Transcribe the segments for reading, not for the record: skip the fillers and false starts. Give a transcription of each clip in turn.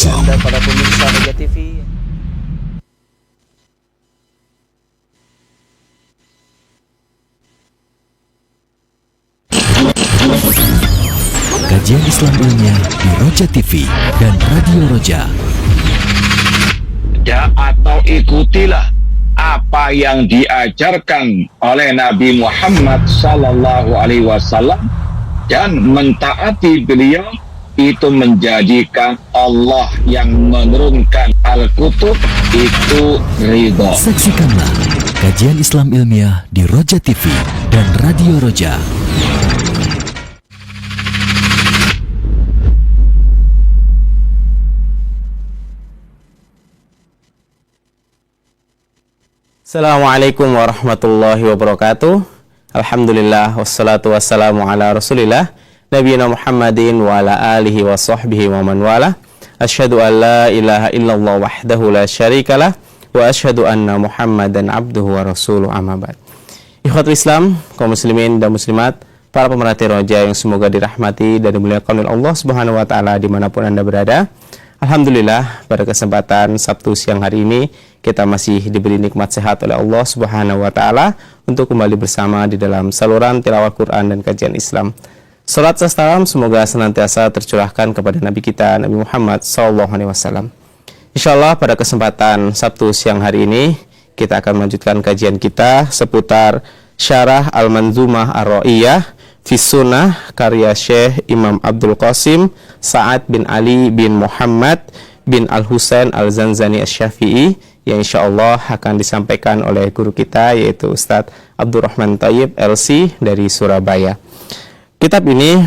Islam. Dan para pemirsa Roja TV. Kajian Islam ilmiah di Roja TV dan Radio Roja. Atau ikutilah apa yang diajarkan oleh Nabi Muhammad Sallallahu Alaihi Wasallam dan mentaati beliau, itu menjadikan Allah yang menurunkan Al-Kutub itu ridha. Saksikanlah kajian Islam ilmiah di Roja TV dan Radio Roja. Assalamualaikum warahmatullahi wabarakatuh. Alhamdulillah wassalatu wassalamu ala Rasulillah nabiyina Muhammadin wa ala alihi wa sahbihi wa man wala. Asyhadu an la ilaha illallah wahdahu la syarikalah wa asyhadu anna Muhammadan abduhu wa rasuluh, amma ba'd. Ikhwatul Islam, kaum muslimin dan muslimat, para pemerhati Roja yang semoga dirahmati dan dimuliakan oleh Allah Subhanahu wa taala dimanapun Anda berada. Alhamdulillah, pada kesempatan Sabtu siang hari ini kita masih diberi nikmat sehat oleh Allah Subhanahu wa taala untuk kembali bersama di dalam saluran tilawah Quran dan kajian Islam. Salat salam semoga senantiasa tercurahkan kepada Nabi kita Nabi Muhammad SAW. Insyaallah pada kesempatan Sabtu siang hari ini kita akan melanjutkan kajian kita seputar Syarah Al-Manzumah Ar-Ra'iyah fi Sunnah karya Syekh Imam Abdul Qasim Sa'ad bin Ali bin Muhammad bin Al-Husain Al-Zanzani Asy-Syafi'i, yang insyaallah akan disampaikan oleh guru kita yaitu Ustadz Abdurrahman Thayyib LC dari Surabaya. Kitab ini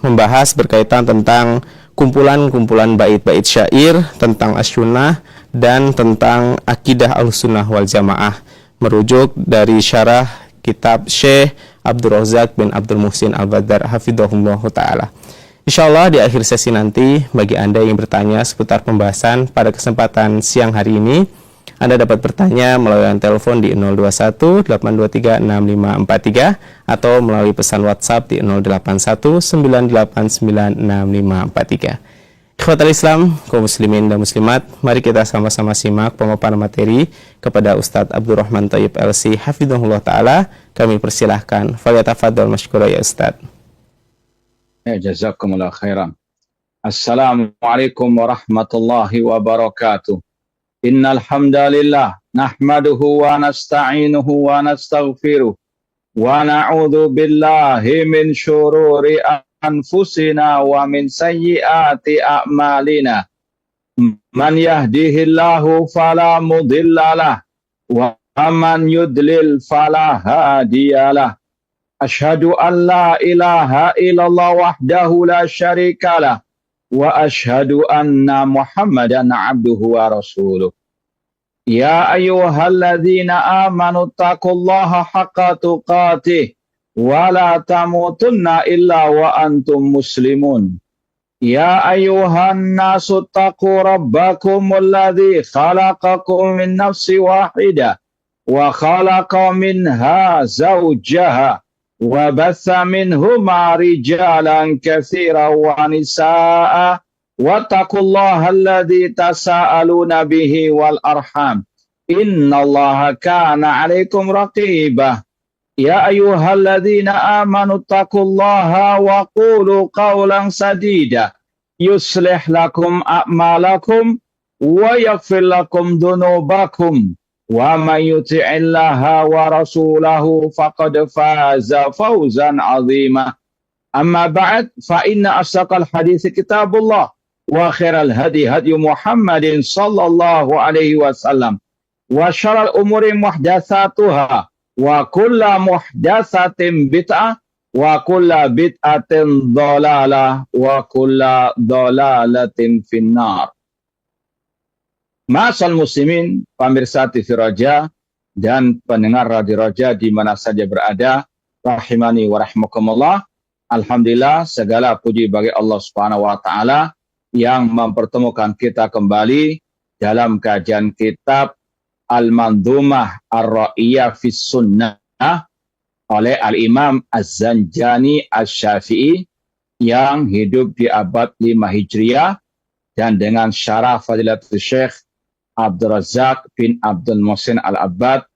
membahas berkaitan tentang kumpulan-kumpulan bait-bait syair, tentang as-sunnah dan tentang akidah al-sunnah wal jamaah, merujuk dari syarah kitab Syekh Abdul Razak bin Abdul Muhsin Al-Badar hafidhahullah ta'ala. Insyaallah di akhir sesi nanti, bagi Anda yang bertanya seputar pembahasan pada kesempatan siang hari ini, Anda dapat bertanya melalui telepon di 021 823 6543 atau melalui pesan WhatsApp di 081 989 6543. Ikhwatul Islam, kaum muslimin dan muslimat, mari kita sama-sama simak pemaparan materi kepada Ustadz Abdurrahman Thayyib LC hafidhahullah ta'ala. Kami persilahkan, falyatafaddal mashkura ya Ustadz. Ya, jazakumullah khairan. Assalamualaikum warahmatullahi wabarakatuh. Innal hamdalillah nahmaduhu wa nasta'inuhu wa nastaghfiruh wa na'udzu billahi min syururi anfusina wa min sayyiati a'malina. Man yahdihillahu fala mudhillalah wa man yudlil fala hadiyalah. Asyhadu an la ilaha illallah wahdahu la syarikalah wa asyhadu anna Muhammadan abduhu wa rasuluh. Ya ayyuhalladzina amanu taqullaha haqqa tuqatih wa la tamutunna illa wa antum muslimun. Ya ayyuhan nasu taqu rabbakumul ladzi khalaqakum min nafsin wahidah wa khalaqa minha zawjaha wa batha minhuma rijalan katsiran wa nisaa wattaqullaha alladzi tasaaluna bihi wal arham innallaha kana 'alaikum raqibah. Ya ayyuhalladzina amanu taqullaha wa qulu qawlan sadida yuslih lakum a'malakum wa yaghfir lakum dhunubakum wa may yuti'illaha wa rasulahu faqad faza fawzan 'azima. Amma ba'd, fa inna asdaqal hadits kitabullah wa khairal hadi hadi Muhammadin sallallahu alaihi wasallam wa syarrul umuri muhdatsatuha wa kullu muhdatsatin bid'ah wa kullu bid'atin dhalalah wa kullu dhalalatin finnar. Ma'asal muslimin, pemirsa TV Roja dan pendengar Radio Roja di mana saja berada, rahimani wa rahmakumullah. Alhamdulillah, segala puji bagi Allah Subhanahu wa taala yang mempertemukan kita kembali dalam kajian kitab Al-Manzumah Ar-Ra'iyah fi Sunnah oleh Al-Imam Az-Zanjani Asy-Syafi'i yang hidup di abad 5 Hijriah dan dengan syarah Fadilatul Syekh Abdul Razak bin Abdul Muhsin Al-Abbad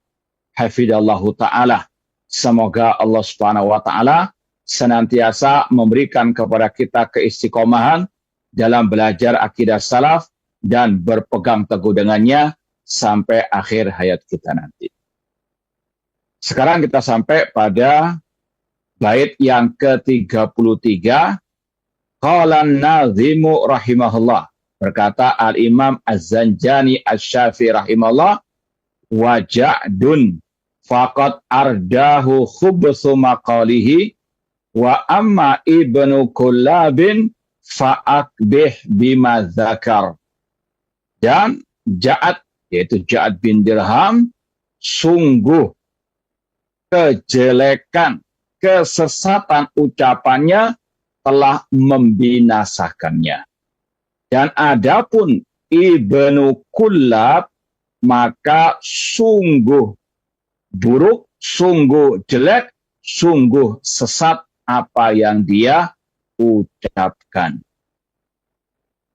hafidhallahu ta'ala. Semoga Allah Subhanahu wa taala senantiasa memberikan kepada kita keistiqomahan dalam belajar akidah salaf dan berpegang teguh dengannya sampai akhir hayat kita nanti. Sekarang kita sampai pada bait yang ke-33. Qala an-nazimu rahimahullah. Berkata Al-Imam Az-Zanjani Asy-Syafi'i rahimahullah, wa ja'dun faqad ardahu khubsu maqalihi wa amma ibnu kullabin fa'akbih bima zakar. Dan Ja'ad, yaitu Ja'ad bin Dirham, sungguh kejelekan, kesesatan ucapannya telah membinasakannya. Dan adapun Ibnu Kullab, maka sungguh buruk, sungguh jelek, sungguh sesat apa yang dia ucapkan.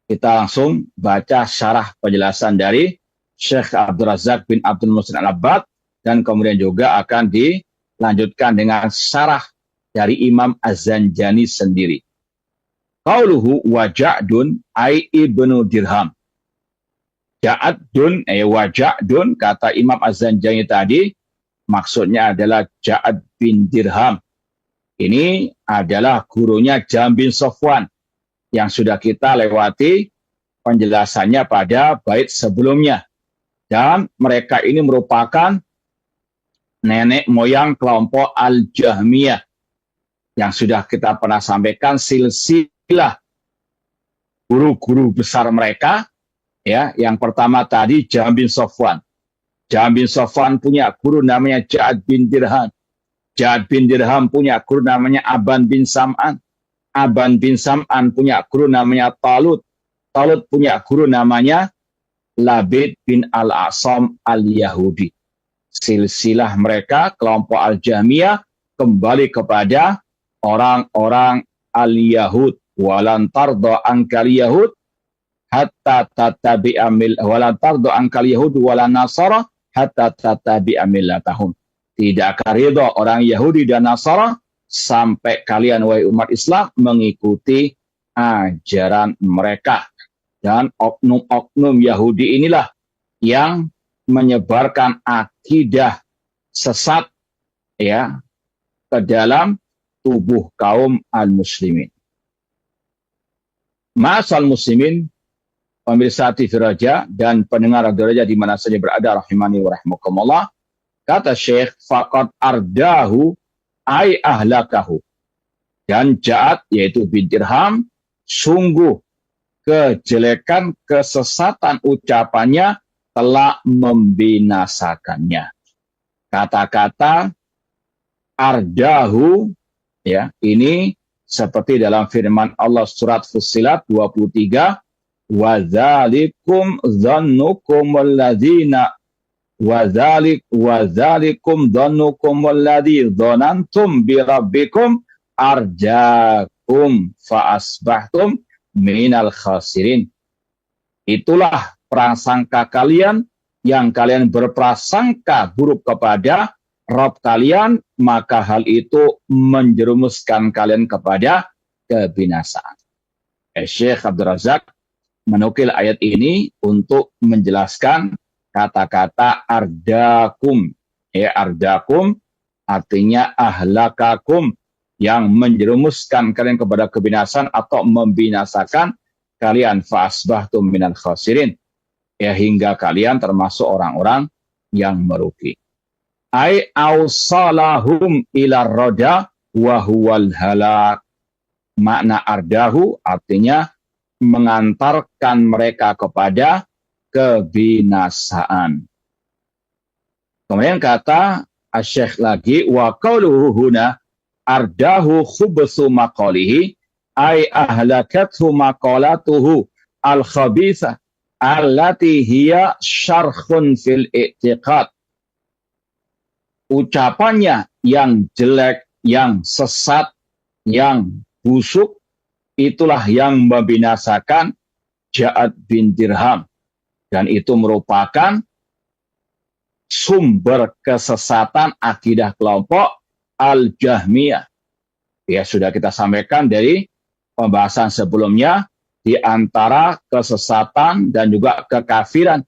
Kita langsung baca syarah penjelasan dari Syekh Abdul Razak bin Abdul Muhsin Al-Abbad, dan kemudian juga akan dilanjutkan dengan syarah dari Imam Az-Zanjani sendiri. Qauluhu wa ja'dun ay ibnu dirham. Ja'adun wa ja'dun, kata Imam Az-Zanjani tadi, maksudnya adalah Ja'ad bin Dirham. Ini adalah gurunya Jahm bin Safwan yang sudah kita lewati penjelasannya pada bait sebelumnya. Dan mereka ini merupakan nenek moyang kelompok Al-Jahmiyah yang sudah kita pernah sampaikan silsilah guru-guru besar mereka. Ya, yang pertama tadi Jahm bin Safwan. Jahm bin Safwan punya guru namanya Ja'ad bin Dirham. Ja'ad bin Dirham punya guru namanya Aban bin Sam'an. Aban bin Sam'an punya guru namanya Talut. Talut punya guru namanya Labid bin Al-Asam Al-Yahudi. Silsilah mereka, kelompok Al-Jahmiyah, kembali kepada orang-orang Al-Yahud. Walan tarda ankal Yahud hatta tatabi'a walan tarda ankal Yahud walan Nasara hatta tatabi'a millatahum. Tidak akan ridha orang Yahudi dan Nasara sampai kalian, wahai umat Islam, mengikuti ajaran mereka. Dan oknum-oknum Yahudi inilah yang menyebarkan akidah sesat ya ke dalam tubuh kaum al-muslimin. Ma'asal muslimin, pemirsa TV Raja dan pendengar Radio Raja di mana saja berada, rahimani wa rahmakumullah. Kata Syekh, faqad ardahu ay ahlakahu. Dan Ja'ad, yaitu bin Dirham, sungguh kejelekan, kesesatan ucapannya telah membinasakannya. Kata-kata ardahu, ya, ini seperti dalam firman Allah surat Fussilat 23, wa dzalikum dhannukum alladzina wa dzalikum dhannukum alladzi dhanantum bi rabbikum arjakum fa asbahtum minal khasirin. Itulah prasangka kalian yang kalian berprasangka buruk kepada Rabb kalian, maka hal itu menjerumuskan kalian kepada kebinasaan. Syekh Abdul Razak menukil ayat ini untuk menjelaskan kata-kata ardakum. Ardakum artinya ahlakakum, yang menjerumuskan kalian kepada kebinasaan atau membinasakan kalian, fa'asbahtum minal khasirin, hingga kalian termasuk orang-orang yang merugi. Ai awsalahum ila roda wa huwal halak. Makna ardahu artinya mengantarkan mereka kepada kebinasaan. Kemudian kata Asy-Syaikh lagi, wa qauluhu huna ardahu khubsu maqalihi ay ahlakathu maqalatuhu al-khabitha allati hiya syarkhun fil i'tiqad. Ucapannya yang jelek, yang sesat, yang busuk, itulah yang membinasakan Ja'ad bin Dirham. Dan itu merupakan sumber kesesatan akidah kelompok Al-Jahmiyah. Ya, sudah kita sampaikan dari pembahasan sebelumnya, di antara kesesatan dan juga kekafiran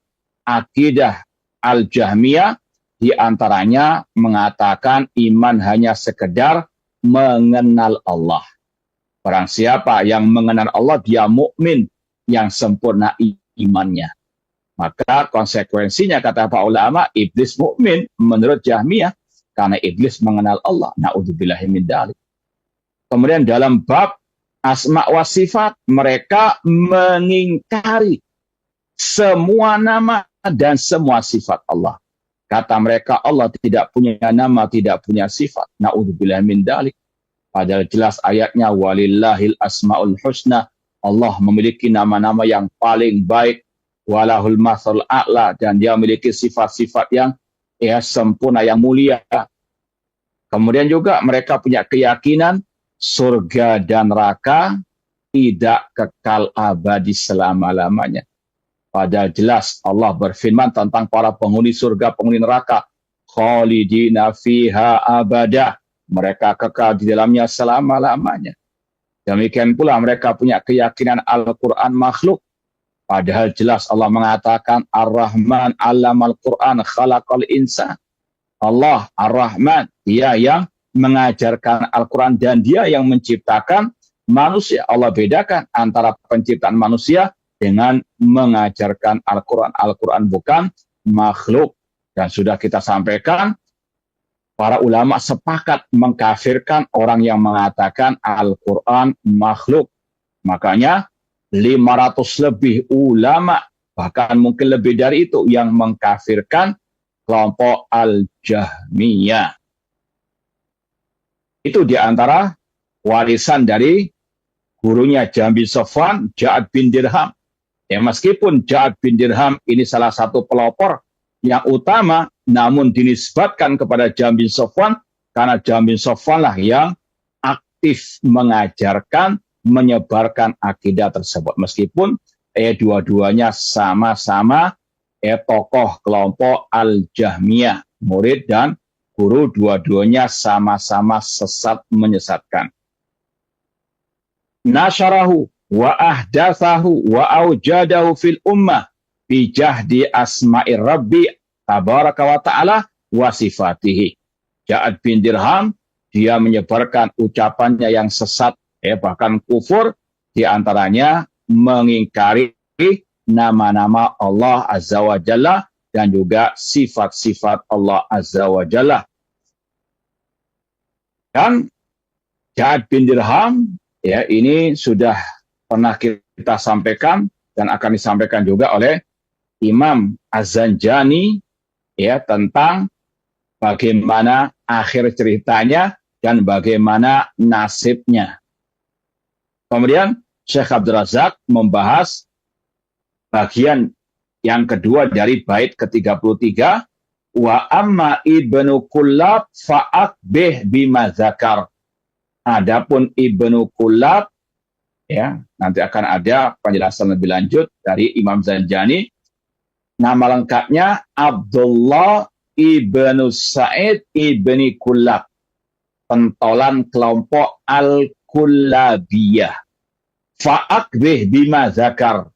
akidah Al-Jahmiyah, di antaranya mengatakan iman hanya sekedar mengenal Allah. Barang siapa yang mengenal Allah, dia mukmin yang sempurna imannya. Maka konsekuensinya, kata para ulama, iblis mukmin menurut Jahmiyah karena iblis mengenal Allah. Na'udzubillahi min dzalik. Kemudian dalam bab asma wa sifat, mereka mengingkari semua nama dan semua sifat Allah. Kata mereka, Allah tidak punya nama, tidak punya sifat. Na'udzubillahi min dzalik. Padahal jelas ayatnya, walillahil asmaul husna. Allah memiliki nama-nama yang paling baik. Walahul masal a'la, dan dia memiliki sifat-sifat yang sempurna, yang mulia. Kemudian juga mereka punya keyakinan surga dan neraka tidak kekal abadi selama-lamanya. Padahal jelas Allah berfirman tentang para penghuni surga, penghuni neraka, khalidina fiha abada, mereka kekal di dalamnya selama-lamanya. Demikian pula mereka punya keyakinan Al-Quran makhluk. Padahal jelas Allah mengatakan Ar-Rahman 'allamal Qur'an khalaqal insan. Allah Ar-Rahman, dia yang mengajarkan Al-Quran dan dia yang menciptakan manusia. Allah bedakan antara penciptaan manusia dengan mengajarkan Al-Quran. Al-Quran bukan makhluk. Dan sudah kita sampaikan, para ulama sepakat mengkafirkan orang yang mengatakan Al-Quran makhluk. Makanya 500 lebih ulama, bahkan mungkin lebih dari itu, yang mengkafirkan kelompok Al-Jahmiyah. Itu diantara warisan dari gurunya Jahm bin Safwan, Ja'ad bin Dirham. Ya, meskipun Ja'ad bin Dirham ini salah satu pelopor yang utama, namun dinisbatkan kepada Jahm bin Safwan karena Jahm bin Safwan lah yang aktif mengajarkan, menyebarkan akidah tersebut. Meskipun dua-duanya sama-sama tokoh kelompok Al-Jahmiyah, murid dan guru, dua-duanya sama-sama sesat, menyesatkan. Nasyarahu wa ahdathahu wa aujadahu fil ummah bi jahdi asma'ir rabbi tabaraka wa ta'ala wa sifatihi. Ja'ad bin Dirham, dia menyebarkan ucapannya yang sesat, bahkan kufur, diantaranya mengingkari nama-nama Allah Azza wa Jalla dan juga sifat-sifat Allah Azza wa Jalla. Dan Ja'ad bin Dirham, ini sudah pernah kita sampaikan dan akan disampaikan juga oleh Imam Az-Zanjani, tentang bagaimana akhir ceritanya dan bagaimana nasibnya. Kemudian Syekh Abdul Razak membahas bagian yang kedua dari bait ke-33, wa amma ibnu Kullab fa'akbih bima zakar. Adapun ibnu Kullab, nanti akan ada penjelasan lebih lanjut dari Imam Zanjani. Nama lengkapnya Abdullah ibnu Sa'id ibni Kullab, pentolan kelompok Al-Kullabiyah. Fa'akbih bima zakar,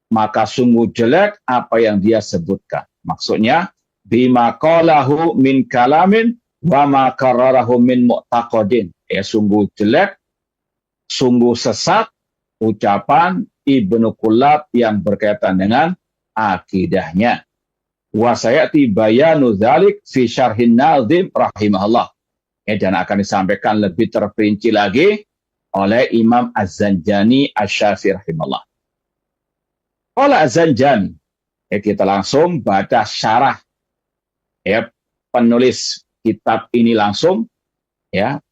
maka sungguh jelek apa yang dia sebutkan. Maksudnya, bima qalahu min kalamin wa ma kararahu min mu'taqadin. Sungguh jelek, sungguh sesat ucapan Ibnu Kullab yang berkaitan dengan akidahnya. Wa sayati bayanu dzalik fi syarhin Nazim rahimahullah. Dan akan disampaikan lebih terperinci lagi oleh Imam Az-Zanjani Asy-Syafi'i rahimahullah. Qala Az-Zanjani, kita langsung baca syarah penulis kitab ini langsung,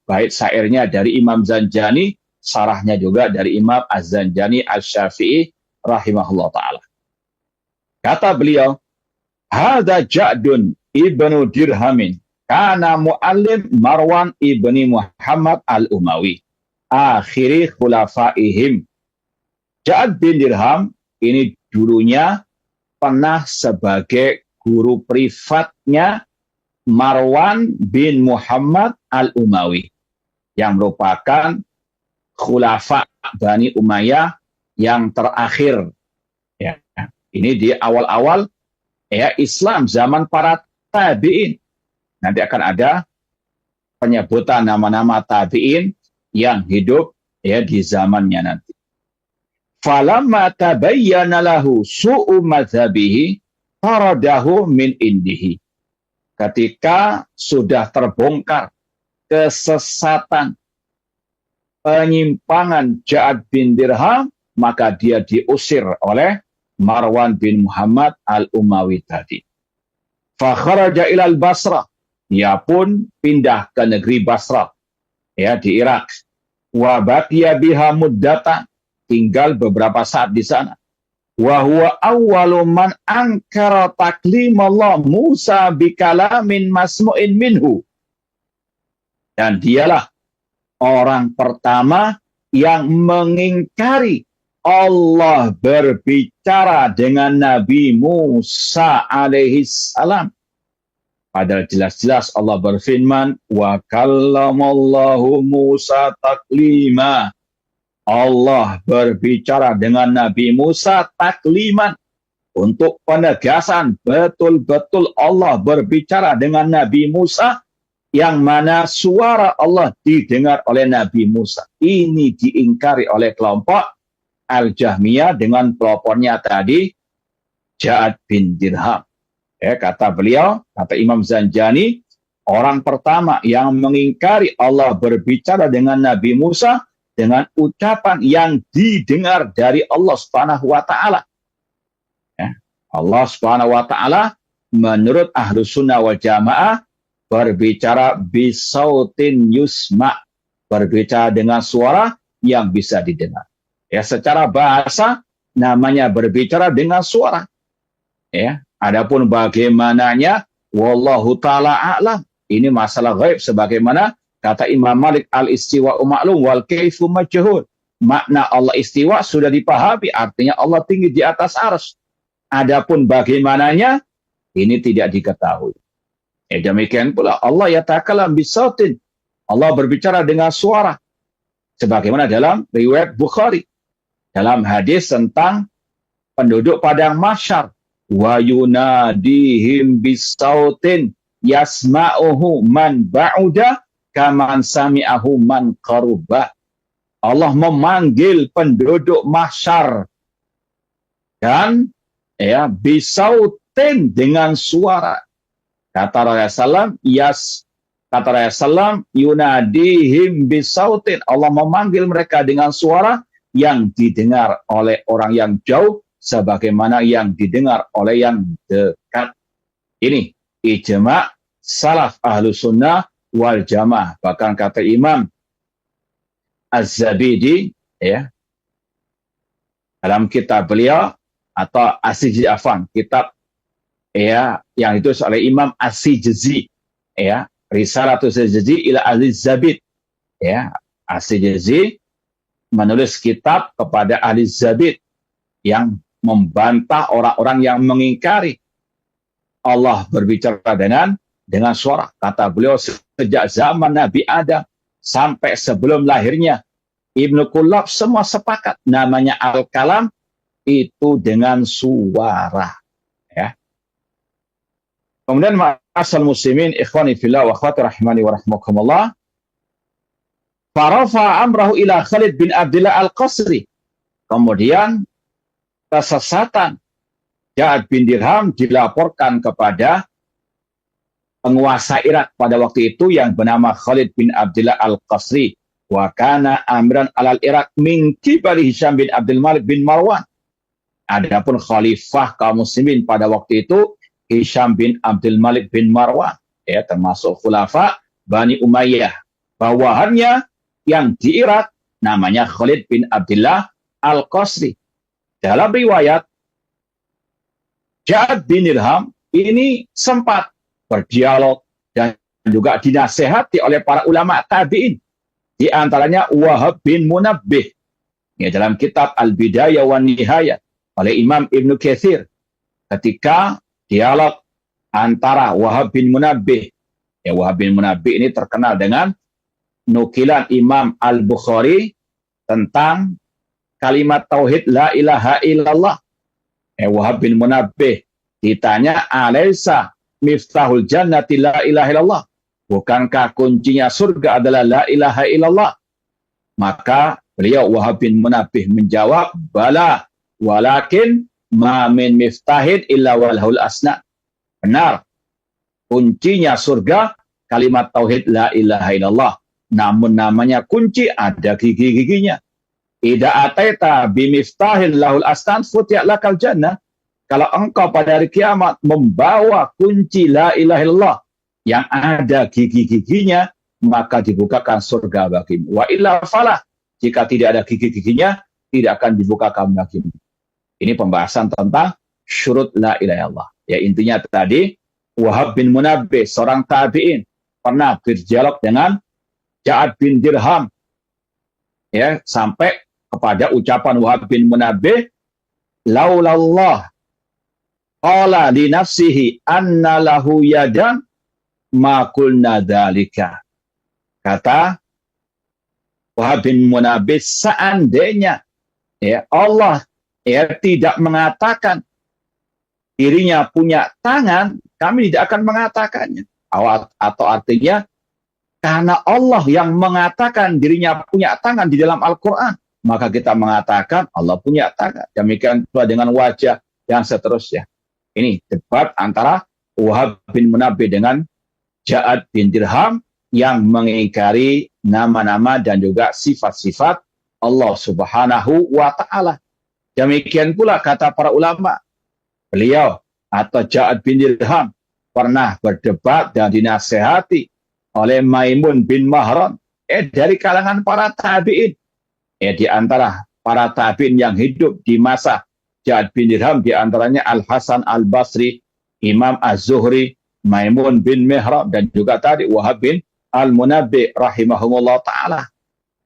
bait syairnya dari Imam Zanjani, syarahnya juga dari Imam Az-Zanjani Asy-Syafi'i rahimahullah ta'ala. Kata beliau, hadza Ja'dun ibnu Dirhamin kana muallim Marwan ibni Muhammad al-Umawi akhiri khulafaihim. Ja'ad bin Dirham ini dulunya pernah sebagai guru privatnya Marwan bin Muhammad al-Umawi yang merupakan khulafa Bani Umayyah yang terakhir. Ya, ini di awal-awal ya Islam zaman para tabi'in. Nanti akan ada penyebutan nama-nama tabi'in yang hidup ya di zamannya nanti. Falamma tabayyana lahu su'u madhabihi taradahu min indihi. Ketika sudah terbongkar kesesatan, penyimpangan Ja'ad bin Dirham, maka dia diusir oleh Marwan bin Muhammad al-Umawi tadi. Fa kharaja ilal Basrah. Dia pun pindah ke negeri Basrah, ya di Irak. Wa baqiya biha muddatan, tinggal beberapa saat di sana. Wa huwa awwalu man ankara taklim Allah Musa bikalamin masmu'in minhu. Dan dialah orang pertama yang mengingkari Allah berbicara dengan Nabi Musa alaihi salam. Padahal jelas-jelas Allah berfirman, wa kallamallahu Musa taklima. Allah berbicara dengan Nabi Musa takliman. Untuk penegasan betul-betul Allah berbicara dengan Nabi Musa, yang mana suara Allah didengar oleh Nabi Musa. Ini diingkari oleh kelompok Al-Jahmiyah dengan pelopornya tadi, Ja'ad bin Dirham. Ya, kata beliau, kata Imam Zanjani, orang pertama yang mengingkari Allah berbicara dengan Nabi Musa dengan ucapan yang didengar dari Allah Subhanahu wa taala. Ya, Allah Subhanahu wa taala menurut Ahlus Sunnah wal Jamaah berbicara bisautin yusma, berbicara dengan suara yang bisa didengar. Ya, secara bahasa namanya berbicara dengan suara. Ya, adapun bagaimananya wallahu taala a'lam. Ini masalah gaib sebagaimana kata Imam Malik al-istiwa ma'lum wal kaifu majhul. Makna Allah istiwa sudah dipahami, artinya Allah tinggi di atas arsy. Adapun bagaimananya ini tidak diketahui. Demikian pula Allah yatakalam bisautin. Allah berbicara dengan suara. Sebagaimana dalam riwayat Bukhari. Dalam hadis tentang penduduk padang mahsyar. Wa yunadihim bisautin yasma'uhu man ba'uda kaman sami'ahu man qarubah. Allah memanggil penduduk mahsyar. Dan ya bisautin dengan suara. Kata Rasulullah SAW, yunadihim bisautin. Allah memanggil mereka dengan suara yang didengar oleh orang yang jauh sebagaimana yang didengar oleh yang dekat. Ini ijma' salaf ahlu sunnah wal jamaah. Bahkan kata Imam Az-Zabidi ya, dalam kitab beliau atau As-Sijzi-Afan, kitab ya yang itu oleh Imam As-Sijzi ya, Risalatul Sijzi ila Al-Zabid ya, As-Sijzi menulis kitab kepada ahli Zabid yang membantah orang-orang yang mengingkari Allah berbicara dengan suara. Kata beliau, sejak zaman Nabi Adam sampai sebelum lahirnya Ibnu Kullab semua sepakat namanya al-kalam itu dengan suara. Ya. Kemudian ma'asal muslimin ikhwani fillah wa akhwati rahimani wa rahmakumullah. Farafa amrahu ila Khalid bin Abdullah al-Qasri. Kemudian kesesatan Ja'ad bin Dirham dilaporkan kepada penguasa Irak pada waktu itu yang bernama Khalid bin Abdullah al-Qasri. Wa kana amiran alal Irak min kibali Hisham bin Abdul Malik bin Marwan. Adapun khalifah kaum muslimin pada waktu itu Hisham bin Abdul Malik bin Marwan, ya, termasuk khulafa Bani Umayyah. Bawahannya yang di Irak namanya Khalid bin Abdullah al-Qasri. Dalam riwayat, Ja'ad bin Dirham ini sempat berdialog dan juga dinasehati oleh para ulama tabi'in. Di antaranya Wahab bin Munabbih. Ya, dalam kitab Al-Bidayah wa Nihayah. oleh Imam Ibnu Katsir ketika dialog antara Wahab bin Munabbih. Ya, Wahab bin Munabbih ini terkenal dengan nukilan Imam Al-Bukhari tentang kalimat tauhid la ilaha illallah. Wahab bin Munabbih ditanya, "Alaisa miftahul jannati la ilaha illallah?" Bukankah kuncinya surga adalah la ilaha illallah? Maka beliau Wahab bin Munabbih menjawab, "Bala, walakin ma min miftahid illa walhul asna." Benar, kuncinya surga kalimat tauhid la ilaha illallah. Namun namanya kunci ada gigi-giginya. Ida ataita bimiftahil lahul asnan futihat lakal jannah. Kalau engkau pada hari kiamat membawa kunci la ilaha illallah yang ada gigi-giginya, maka dibukakan surga bagimu. Wa illa falah. Jika tidak ada gigi-giginya, tidak akan dibukakan bagimu. Ini pembahasan tentang syurut la ilaha illallah. Ya, intinya tadi, Wahab bin Munabbih, seorang tabi'in, pernah berdialog dengan Ja'ad bin Dirham. Ya, sampai kepada ucapan Wahab bin Munabbih, "Laulallah qala li nafsihi anna lahu yadan ma qulna dzalika." Kata Wahab bin Munabbih, seandainya ya Allah ya tidak mengatakan dirinya punya tangan, kami tidak akan mengatakannya. Atau artinya, karena Allah yang mengatakan dirinya punya tangan di dalam Al-Quran, maka kita mengatakan Allah punya tangan. Demikian pula dengan wajah dan seterusnya. Ini debat antara Wahab bin Munabbih dengan Ja'ad bin Dirham yang mengingkari nama-nama dan juga sifat-sifat Allah Subhanahu wa Ta'ala. Demikian pula kata para ulama, beliau atau Ja'ad bin Dirham pernah berdebat dan dinasehati oleh Maimun bin Mahran dari kalangan para tabi'in. Di antara para tabi'in yang hidup di masa Ja'ad bin Dirham, di antaranya Al-Hasan Al-Basri, Imam Az-Zuhri, Maimun bin Mahran, dan juga tadi Wahab bin Al-Munabbih rahimahumullah ta'ala.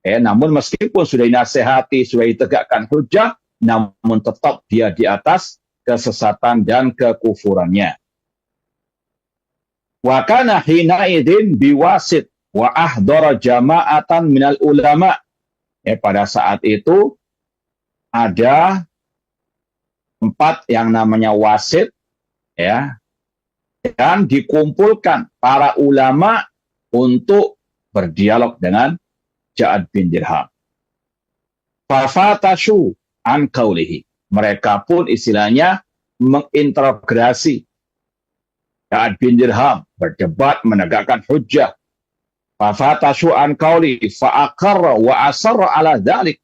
Namun meskipun sudah dinasehati, sudah ditegakkan hujah, namun tetap dia di atas kesesatan dan kekufurannya. Wa kana hina idin biwasit wa ahdara jama'atan minal ulama. Pada saat itu ada 4 yang namanya wasit, ya, dan dikumpulkan para ulama untuk berdialog dengan Ja'ad bin Dirham. Fafatashu an qawlihi. Mereka pun istilahnya menginterogasi Ja'ad bin Dirham, berdebat, menegakkan hujjah. Fafatashu an qawlihi fa'aqarra wa asarra ala dhalik.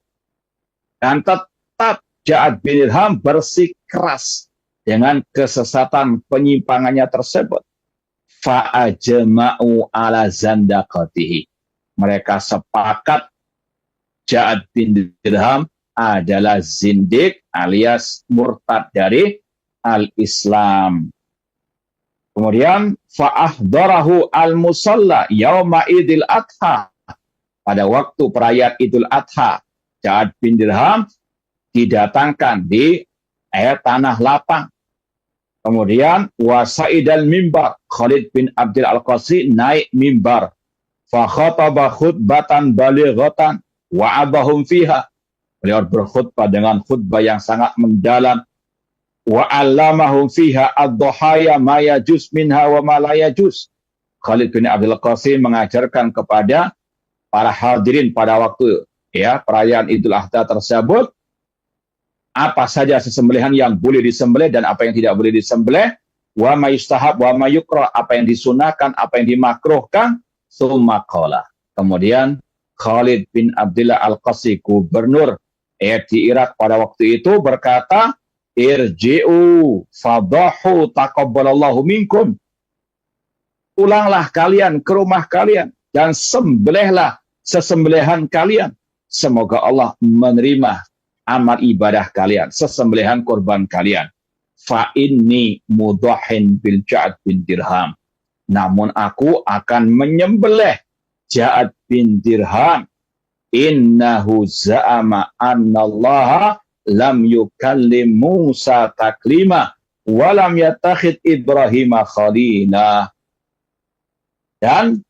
Dan tetap Ja'ad bin Dirham bersikeras dengan kesesatan penyimpangannya tersebut. Fa'ajma'u ala zandaqatihi. Mereka sepakat Ja'ad bin Dirham adalah zindik alias murtad dari al-Islam. Kemudian fa'ahdarahu al-musalla yauma idil adha. Pada waktu perayaan Idul Adha, Ja'ad bin Dirham didatangkan di tanah lapang. Kemudian wasaidal mimbar, Khalid bin Abdul Al-Qasi naik mimbar. Fa khataba khutbatan balighatan wa abahum fiha. Beliau berkhutbah dengan khutbah yang sangat mendalam. Wa 'allamahum fiha ad-dhahaya ma yajuz minha wa ma la yajuz. Khalid bin Abdul Qasi mengajarkan kepada para hadirin pada waktu perayaan Idul Adha tersebut apa saja sesembelihan yang boleh disembelih dan apa yang tidak boleh disembelih, wa ma yustahab wa ma yukrah, apa yang disunahkan, apa yang dimakruhkan. Tsumma qala. Kemudian Khalid bin Abdullah Al-Qasi, gubernur di Irak pada waktu itu, berkata, irji'u fadahu taqabbalallahu minkum. Pulanglah kalian ke rumah kalian dan sembelihlah sesembelihan kalian. Semoga Allah menerima amal ibadah kalian, sesembelihan korban kalian. Fa inni mudahin bil Ja'ad bin Dirham. Namun aku akan menyembelih Ja'ad bin Dirham. Innahu za'ama annallaha lam yukallim Musa taklima wa lam yattakhid Ibrahim khalila. Dan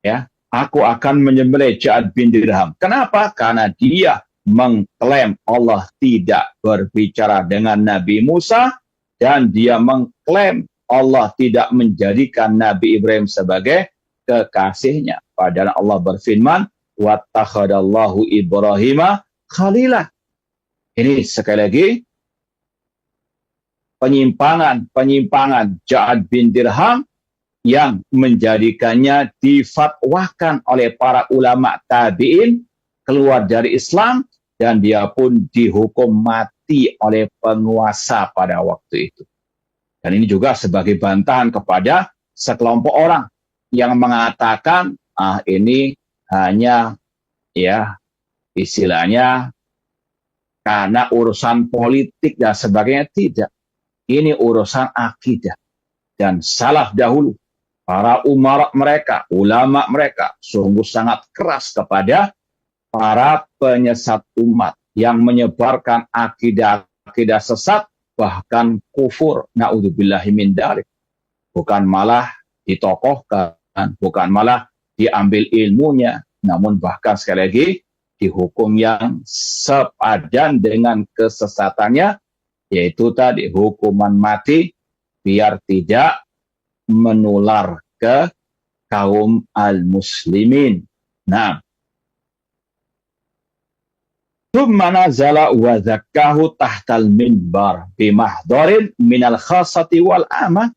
ya, aku akan menyembelih Ja'ad bin Dirham. Kenapa? Karena dia mengklaim Allah tidak berbicara dengan Nabi Musa, dan dia mengklaim Allah tidak menjadikan Nabi Ibrahim sebagai kekasihnya. Padahal Allah berfirman, wattakhadallahu Ibrahima khalila. Ini sekali lagi penyimpangan Ja'ad bin Dirham yang menjadikannya difatwakan oleh para ulama tabi'in keluar dari Islam, dan dia pun dihukum mati oleh penguasa pada waktu itu. Dan ini juga sebagai bantahan kepada sekelompok orang yang mengatakan, ini hanya ya istilahnya karena urusan politik dan sebagainya. Tidak. Ini urusan akidah. Dan salaf dahulu, para umara mereka, ulama mereka, sungguh sangat keras kepada para penyesat umat yang menyebarkan akidah-akidah sesat, bahkan kufur. Na'udzubillahi min dzalik. Bukan malah ditokohkan, bukan malah diambil ilmunya, namun bahkan sekali lagi dihukum yang sepadan dengan kesesatannya, yaitu tadi hukuman mati, biar tidak menular ke kaum al-muslimin. Nah, thumma nazala wa zakkahu tahtal minbar bimahdarin minal khasati wal amah.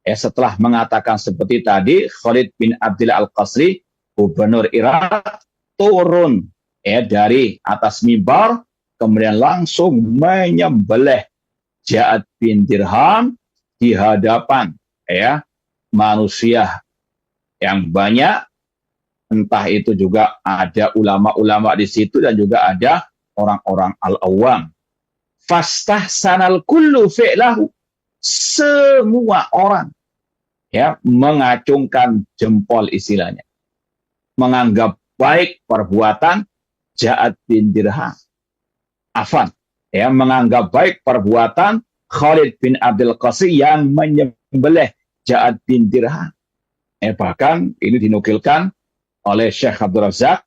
Setelah mengatakan seperti tadi, Khalid bin Abdullah Al-Qasri, gubernur Irak, turun dari atas mimbar, kemudian langsung menyembelih Ja'ad bin Dirham di hadapan manusia yang banyak. Entah itu juga ada ulama-ulama di situ dan juga ada orang-orang al-awam. Fastahsanal kullu fi'lahu. Semua orang mengacungkan jempol istilahnya. Menganggap baik perbuatan Ja'ad bin Dirham. Menganggap baik perbuatan Khalid bin Abdul Qasri yang menyembelih Ja'ad bin Dirham. Bahkan ini dinukilkan oleh Syekh Abdul Razak,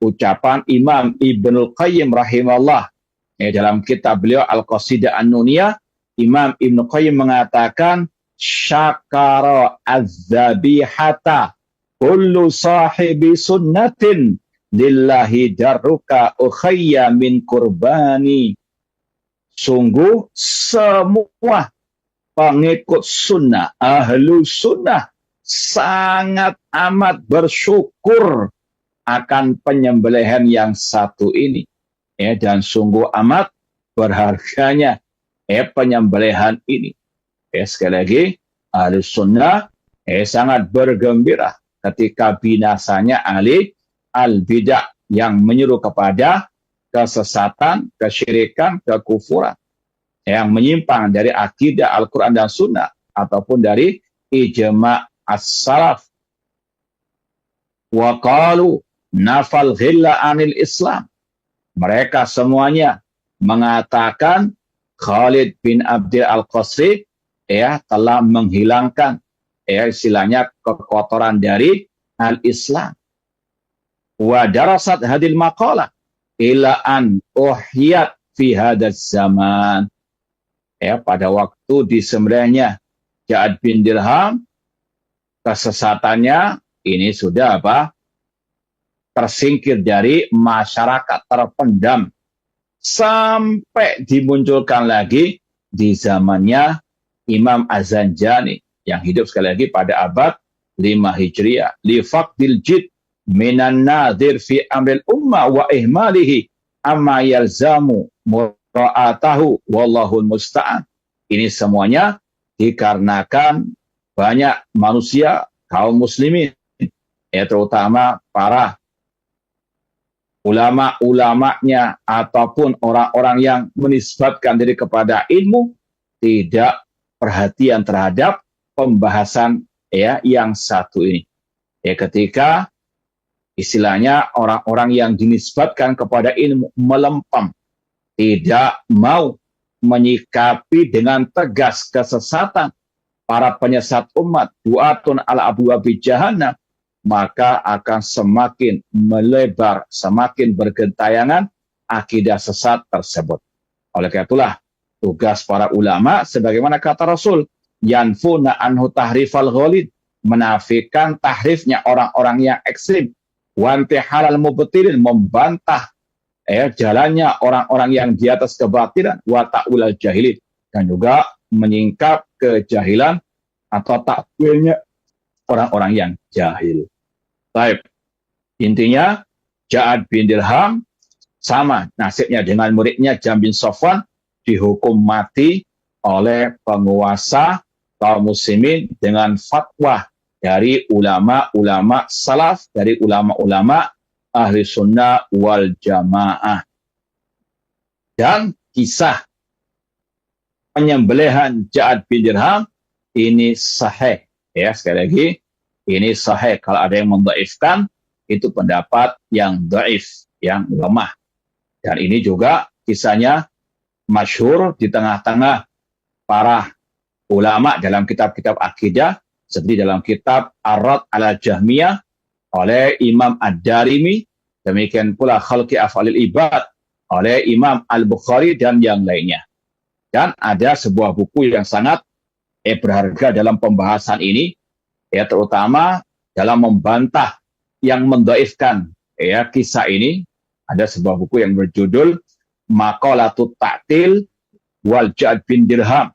ucapan Imam Ibnul Qayyim rahimahullah. Dalam kitab beliau Al-Qasidah An-Nuniyah, Imam Ibnu Qayyim mengatakan, syakara az-zabihata kullu sahibi sunnatin lillahi darruka ukhayya min kurbani. Sungguh semua pengikut sunnah, ahlu sunnah, sangat amat bersyukur akan penyembelihan yang satu ini. Dan sungguh amat berharganya penyembelihan ini. Sekali lagi, ahlu sunnah sangat bergembira ketika binasanya ahli al-bidah yang menyuruh kepada kesesatan, kesyirikan, kekufuran, yang menyimpang dari akidah Al-Quran dan Sunnah, ataupun dari ijma' as-salaf. Wa qalu nafal ghilla anil Islam. Mereka semuanya mengatakan Khalid bin Abdul Al-Qasri telah menghilangkan istilahnya kekotoran dari al-Islam. Wa darasat hadil maqalah ila an uhyat fi hadaz zaman. Pada waktu disembelihnya Ja'ad bin Dirham, kesesatannya ini sudah tersingkir dari masyarakat, terpendam, sampai dimunculkan lagi di zamannya Imam Az-Zanjani yang hidup sekali lagi pada abad 5 Hijriah. Li faqdil jid minan nadir fi amril umma wa ihmalihi amma yalzamu mura'atahu wallahul musta'an. Ini semuanya dikarenakan banyak manusia, kaum muslimin, terutama para ulama-ulamanya ataupun orang-orang yang menisbatkan diri kepada ilmu, tidak perhatian terhadap pembahasan yang satu ini. Ketika istilahnya orang-orang yang dinisbatkan kepada ilmu melempam, tidak mau menyikapi dengan tegas kesesatan para penyesat umat, du'atun ala abwabi jahannam, maka akan semakin melebar, semakin bergentayangan akidah sesat tersebut. Oleh karena itulah tugas para ulama sebagaimana kata Rasul, yanfuna anhu tahrifal ghalid, menafikan tahrifnya orang-orang yang ekstrim, wantihalal mubtilin, membantah jalannya orang-orang yang di atas kebatilan, wa ta'ulal jahilin, dan juga menyingkap kejahilan atau takwilnya orang-orang yang jahil. Baik, intinya Ja'ad bin Dirham sama nasibnya dengan muridnya Jam bin Safwan, dihukum mati oleh penguasa kaum muslimin dengan fatwa dari ulama-ulama salaf, dari ulama-ulama ahli sunnah wal jamaah. Dan kisah penyembelihan Ja'ad bin Dirham ini sahih. Ya, sekali lagi, ini sahih. Kalau ada yang mendhaifkan, itu pendapat yang dhaif, yang lemah. Dan ini juga kisahnya masyhur di tengah-tengah para ulama dalam kitab-kitab akidah, seperti dalam kitab Ar-Rad ala Jahmiyah oleh Imam Ad-Darimi, demikian pula Khalqi Af'alil Ibad oleh Imam Al-Bukhari dan yang lainnya. Dan ada sebuah buku yang sangat berharga dalam pembahasan ini, ya, terutama dalam membantah yang mendhaifkan kisah ini. Ada sebuah buku yang berjudul Maqalatut Ta'til wal Ja'ad bin Dirham,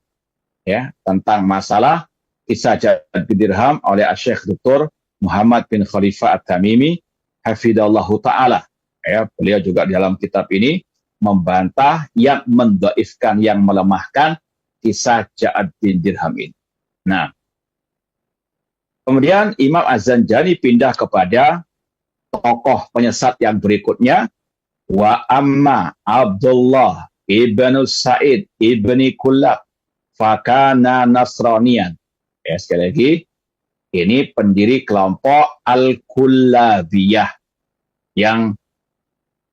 ya, tentang masalah kisah Ja'ad bin Dirham oleh Syekh Dr. Muhammad bin Khalifah At-Tamimi hafidhallahu ta'ala. Ya, beliau juga dalam kitab ini membantah yang mendhaifkan, yang melemahkan kisah Ja'ad bin Dirham ini. Nah, kemudian Imam Az-Zanjani pindah kepada tokoh penyesat yang berikutnya. Wa amma Abdullah ibnu Sa'id ibni Kullab fakana Nasraniyan. Ya, sekali lagi, ini pendiri kelompok Al-Kullabiyah yang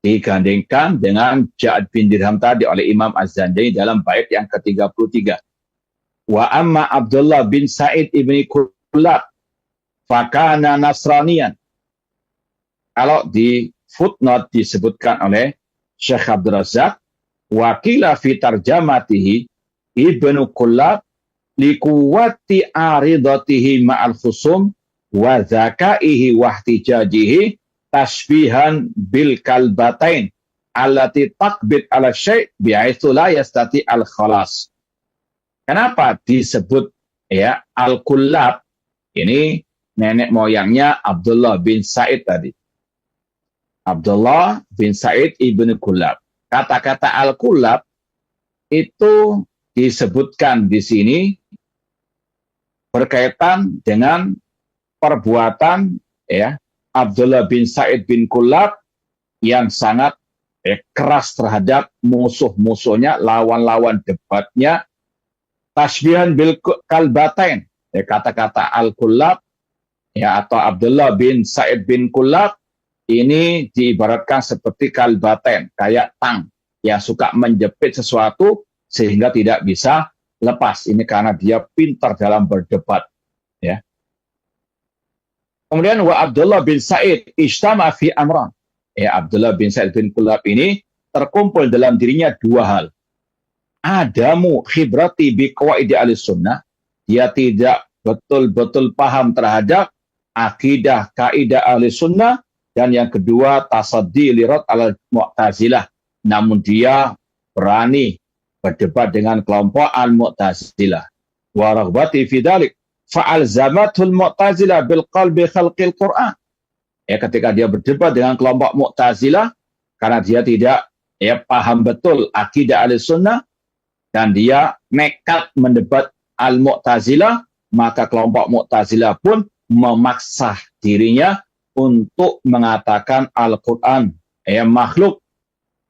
digandingkan dengan Ja'ad bin Dirham tadi oleh Imam Az-Zanjani dalam bait yang ke-33. Wa amma Abdullah bin Sa'id ibni Kullab fakana Nasraniyan. Kalau di footnote disebutkan oleh Syekh Abdul Razak, wakila fi tarjamatihi ibnu Kullab likuwati aridatihi ma'al khusum wa zakaihi wa ihtijajihi tashbihan bil kalbatain allati taqbid ala syai' bi'aitsu la yastati al khalas. Kenapa disebut ya Al-Kullab? Ini nenek moyangnya Abdullah bin Sa'id tadi. Abdullah bin Sa'id ibn Kullab. Kata-kata Al-Kullab itu disebutkan di sini berkaitan dengan perbuatan ya Abdullah bin Sa'id bin Kullab yang sangat keras terhadap musuh-musuhnya, lawan-lawan debatnya. Tashbihan bil kalbatain, kata-kata Al-Kullab ya atau Abdullah bin Sa'id bin Kullab ini diibaratkan seperti kalbatain, kayak tang yang suka menjepit sesuatu sehingga tidak bisa lepas. Ini karena dia pintar dalam berdebat. Ya. Kemudian wa Abdullah bin Sa'id ijtama fi amran. Ya, Abdullah bin Sa'id bin Kullab ini terkumpul dalam dirinya dua hal. Adamu khibrati bi qawaidi ahlussunnah. Dia tidak betul-betul paham terhadap akidah kaidah ahlussunnah. Dan yang kedua, tasaddi lirat al mu'tazilah. Namun dia berani berdebat dengan kelompok al-mu'tazilah. Wa raghbati fi dzalik fa'alzamatul mu'tazilah bil qalbi khalqil Qur'an. Ya, ketika dia berdebat dengan kelompok mu'tazilah karena dia tidak paham betul akidah ahlussunnah dan dia nekat mendebat al-mu'tazilah, maka kelompok mu'tazilah pun memaksa dirinya untuk mengatakan Al-Quran makhluk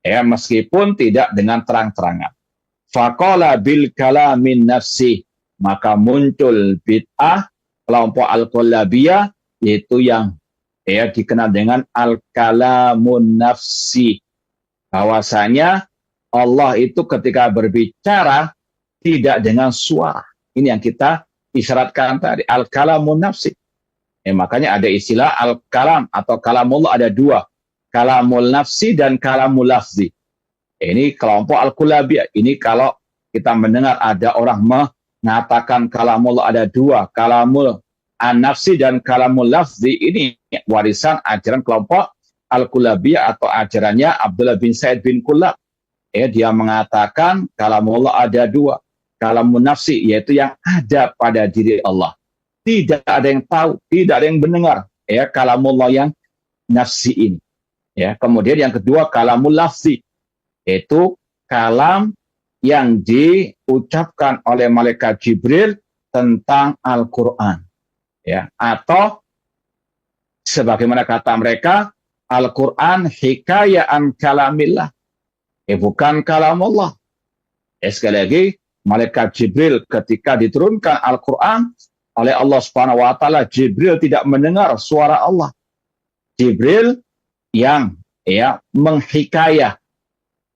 meskipun tidak dengan terang-terangan. Faqala bil kalamin nafsi, maka muncul bid'ah kelompok Al-Kullabiyah, yaitu yang dikenal dengan al-kalamun nafsi, bahwasanya Allah itu ketika berbicara tidak dengan suara. Ini yang kita isyaratkan tadi, al-kalamun nafsi. Makanya ada istilah al-kalam atau kalamullah ada dua, kalamul nafsi dan kalamul lafzi. Ini kelompok al-kulabiyah. Ini kalau kita mendengar ada orang mengatakan kalamullah ada dua, kalamul an-nafsi dan kalamul lafzi, ini warisan ajaran kelompok al-kulabiyah atau ajarannya Abdullah bin Said bin Kullab. Dia mengatakan kalamullah ada dua, kalamun nafsi yaitu yang ada pada diri Allah. Tidak ada yang tahu, tidak ada yang mendengar. Kalamullah yang nafsi ini. Kemudian yang kedua kalamul lafzi, yaitu kalam yang diucapkan oleh malaikat Jibril tentang Al-Quran. Atau sebagaimana kata mereka, Al-Quran hikayaan kalamillah. Bukan kalamullah. Sekali lagi, malaikat Jibril ketika diturunkan Al-Quran oleh Allah Subhanahu wa taala, Jibril tidak mendengar suara Allah. Jibril yang menghikayah,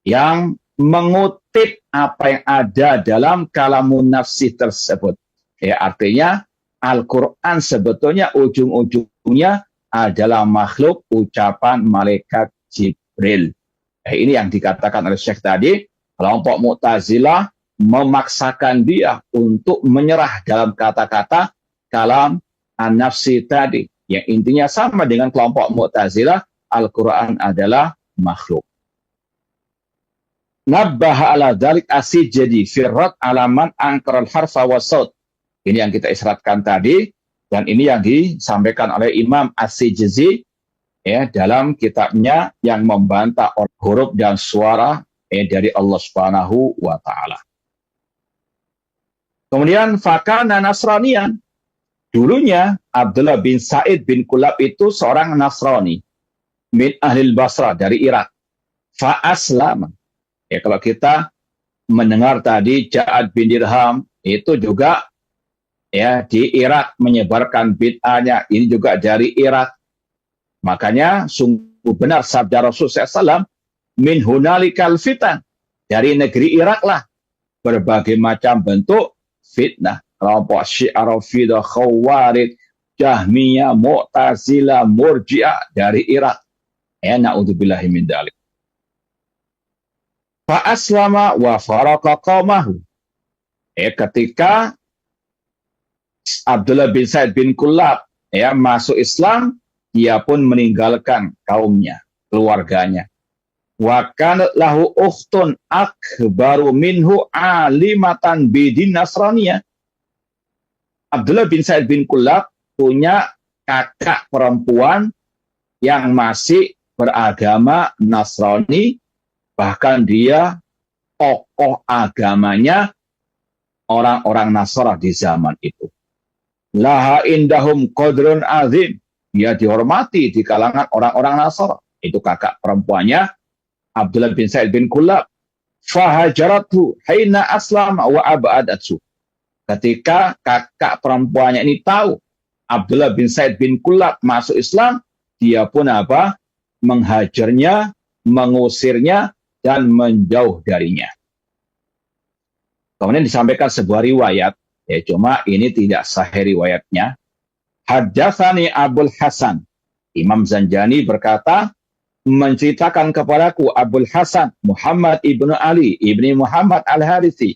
yang mengutip apa yang ada dalam kalamun nafsi tersebut. Artinya Al-Quran sebetulnya ujung-ujungnya adalah makhluk ucapan malaikat Jibril. Ini yang dikatakan oleh Syekh tadi, kelompok Mu'tazilah memaksakan dia untuk menyerah dalam kata-kata kalam an-nafsi tadi. Yang intinya sama dengan kelompok Mu'tazilah, Al-Quran adalah makhluk. Nabbaha ala dzalik as-Sijzi firrat alaman angkaral harfa wa saut. Ini yang kita isyaratkan tadi, dan ini yang disampaikan oleh Imam as-Sijzi dalam kitabnya yang membantah huruf dan suara dari Allah Subhanahu wa taala. Kemudian fakana Nasranian. Dulunya Abdullah bin Said bin Kullab itu seorang Nasrani min ahlil Basrah dari Irak. Fa aslama. Kalau kita mendengar tadi Ja'ad bin Dirham itu juga di Irak menyebarkan bid'ahnya, ini juga dari Irak. Makanya sungguh benar sabda Rasulullah SAW, min hunalikal fitan, dari negeri Irak lah berbagai macam bentuk fitnah. Kelompok Syiah, Rafidah, Khawarij, Jahmiyah, Mu'tazilah, Murji'ah dari Irak. Na'udzubillahi min dzalik. Fa aslama wa faraqa qaumahu. Ketika Abdullah bin Said bin Kullab masuk Islam, dia pun meninggalkan kaumnya, keluarganya. Wa kanat lahu ukhtun akbaru minhu alimatan bidin Nasraniyah. Abdullah bin Said bin Kullab punya kakak perempuan yang masih beragama Nasrani, bahkan dia tokoh agamanya orang-orang Nasrani di zaman itu. Laha indahum qadrun azim. Dia dihormati di kalangan orang-orang Nasrani. Itu kakak perempuannya Abdullah bin Said bin Kullab. Fahajaratu haina aslam wa ab'adatsu. Ketika kakak perempuannya ini tahu Abdullah bin Said bin Kullab masuk Islam, dia pun menghajarnya, mengusirnya, dan menjauh darinya. Kemudian disampaikan sebuah riwayat, cuma ini tidak sahih riwayatnya. Haddatsani Abul Hasan. Imam Zanjani berkata, menceritakan kepadaku Abul Hasan Muhammad ibnu Ali ibni Muhammad al-Harithi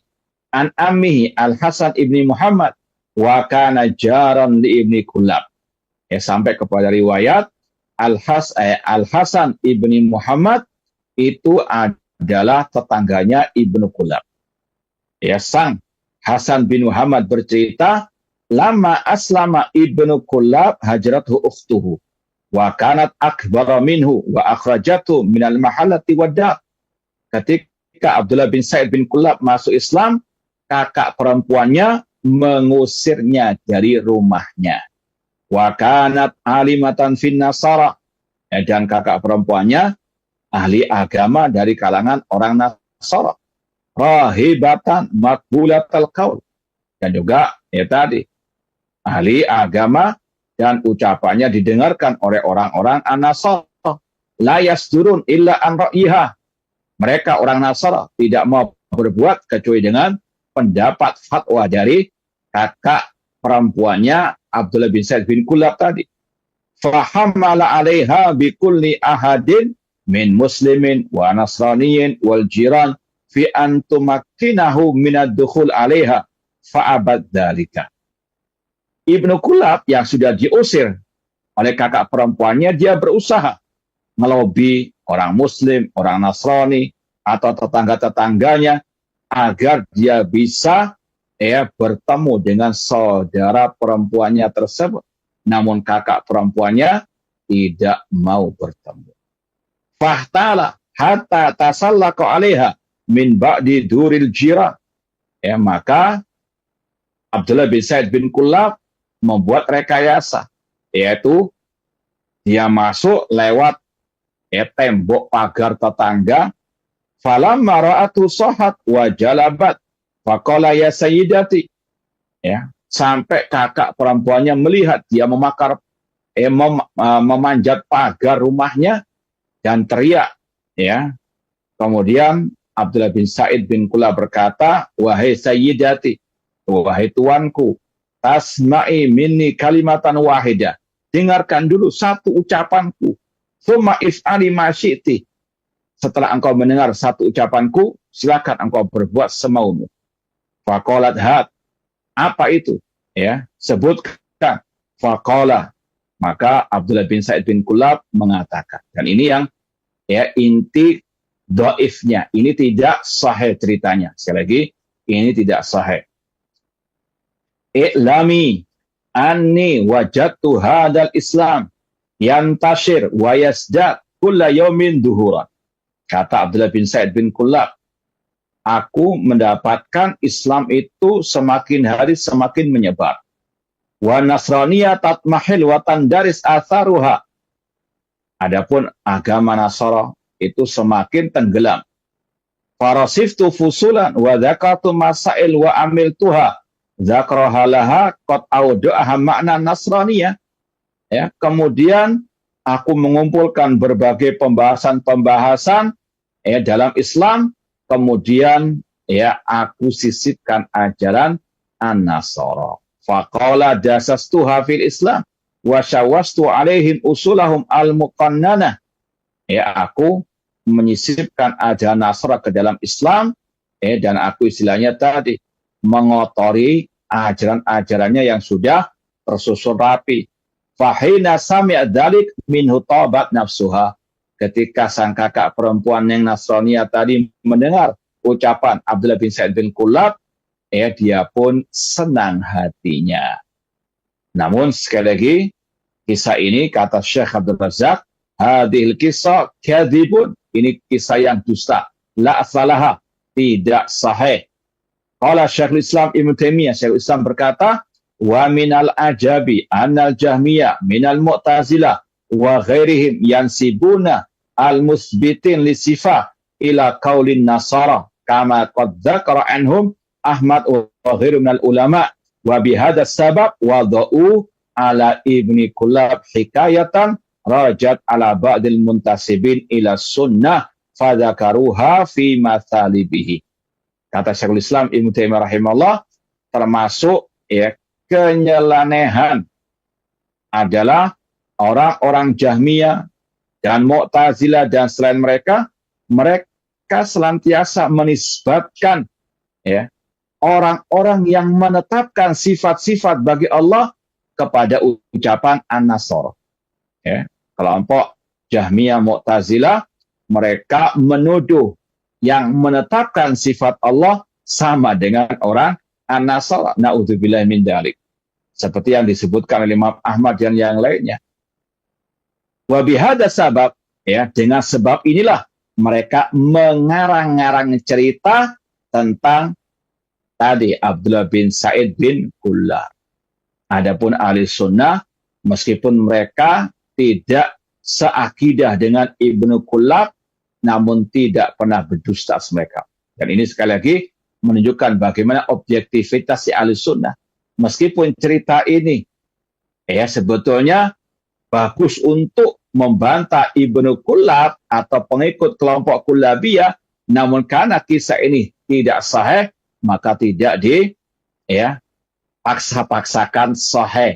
an ammihi al-Hasan ibni Muhammad wa kana jaran li ibni Kullab. Sampai kepada riwayat Al-Hasan ibni Muhammad itu adalah tetangganya Ibnu Kullab. Sang Hasan bin Muhammad bercerita, lama aslama Ibnu Kullab hajrathu ukhtuhu wa kanat akbara minhu wa akhrajatu minal mahallati waddar. Ketika Abdullah bin Said bin Kullab masuk Islam, kakak perempuannya mengusirnya dari rumahnya. Wa kanat alimatan fin nasara, dan kakak perempuannya ahli agama dari kalangan orang Nasara. Rahibatan makbulatal qaul, dan juga tadi ahli agama dan ucapannya didengarkan oleh orang-orang an-Nasara. La yasdurun illa an ra'yiha. mereka orang Nasara tidak mau berbuat kecuali dengan pendapat fatwa dari kakak perempuannya Abdullah bin Sa'id bin Kulab tadi. Fahamala 'alaiha bikulli ahadin min muslimin wa nasraniyin wal jiran fi an tumakkinahu min ad-dukhul 'alaiha fa'abad dzalika. Ibnu Kulab yang sudah diusir oleh kakak perempuannya, dia berusaha melobi orang Muslim, orang Nasrani, atau tetangga-tetangganya agar dia bisa bertemu dengan saudara perempuannya tersebut. Namun kakak perempuannya tidak mau bertemu. Fahtala hatta tasallaqa 'alaiha min ba'di duril jiran. Maka Abdullah bin Sa'id bin Kulab membuat rekayasa, yaitu dia masuk lewat tembok pagar tetangga. Falamma ra'atu sahat wa jalabat faqala ya sayyidati. Sampai kakak perempuannya melihat dia memanjat pagar rumahnya dan teriak. Kemudian Abdullah bin Sa'id bin Kulab berkata, wahai sayyidati, wahai tuanku, tasma'i minni kalimatan wahidah. Dengarkan dulu satu ucapanku. Tsumma if'ali ma syi'ti. Setelah engkau mendengar satu ucapanku, silakan engkau berbuat semaumu. Faqalat had. Apa itu? Sebutkan. Faqala. Maka Abdullah bin Sa'id bin Kulab mengatakan. Dan ini yang inti dhaifnya. Ini tidak sahih ceritanya. Sekali lagi, ini tidak sahih. I'lami anni wajadtu hadal Islam yantashir wa yasdad kulla yawmin duhuran. Kata Abdullah bin Sa'id bin Kulab, aku mendapatkan Islam itu semakin hari semakin menyebar. Wa nasraniyah tatmahil wa tandaris atharuha. Adapun agama Nasara itu semakin tenggelam. Farasiftu fusulan wa dzakatu masail wa amiltuha zakraha laha qad awda'aha makna nasraniyah. Kemudian aku mengumpulkan berbagai pembahasan-pembahasan dalam Islam, kemudian aku sisipkan ajaran an-Nasara. Faqala dasastuha fil Islam wa syawastu alaihim usulahum al-muqannanah. Aku menyisipkan ajaran Nasara ke dalam Islam, dan aku istilahnya tadi mengotori ajaran-ajarannya yang sudah tersusun rapi. Fahina sami'a dzalik minhu tabat nafsuha. Ketika sang kakak perempuan yang Nasraniyah tadi mendengar ucapan Abdullah bin Sa'id bin Kulab, dia pun senang hatinya. Namun sekali lagi, kisah ini kata Syekh Abdul Razak, hadhil kisah kadhibun. Ini kisah yang dusta. La asalaha. Tidak sahih. Qala Syekhul Islam Ibnu Taimiyah, Syekhul Islam berkata, wa minal ajabi annal jahmiyah minal mu'tazilah wa ghairihim yansibuna al-musbitin li sifah ila qaulin nasara kama qad dzakara anhum Ahmad wa ghairu minal ulama wa bihadha sabab wada'u ala Ibni Kulab hikayatan rajat ala ba'dil muntasibin ila sunnah fadzakaruha fi mathalibihi. Kata Syekhul Islam Ibnu Taimiyah rahimahullah, termasuk kenyelenehan adalah orang-orang Jahmiyah dan Mu'tazilah dan selain mereka senantiasa menisbatkan orang-orang yang menetapkan sifat-sifat bagi Allah kepada ucapan an-Nasara. Kelompok Jahmiyah Mu'tazilah, mereka menuduh yang menetapkan sifat Allah sama dengan orang an-Nasara. Na'udzubillah min dzalik. Seperti yang disebutkan oleh Imam Ahmad dan yang lainnya. Wa bihadza sabab, dengan sebab inilah mereka mengarang-arang cerita tentang tadi Abdullah bin Sa'id bin Kulab. Adapun ahli sunnah, meskipun mereka tidak seakidah dengan Ibnu Kulab, namun tidak pernah berdusta mereka. Dan ini sekali lagi menunjukkan bagaimana objektivitas si ahli sunnah. Meskipun cerita ini sebetulnya bagus untuk membantah Ibnu Kulab atau pengikut kelompok Kulabiyah, Namun karena kisah ini tidak sahih, maka tidak di paksa-paksakan sahih.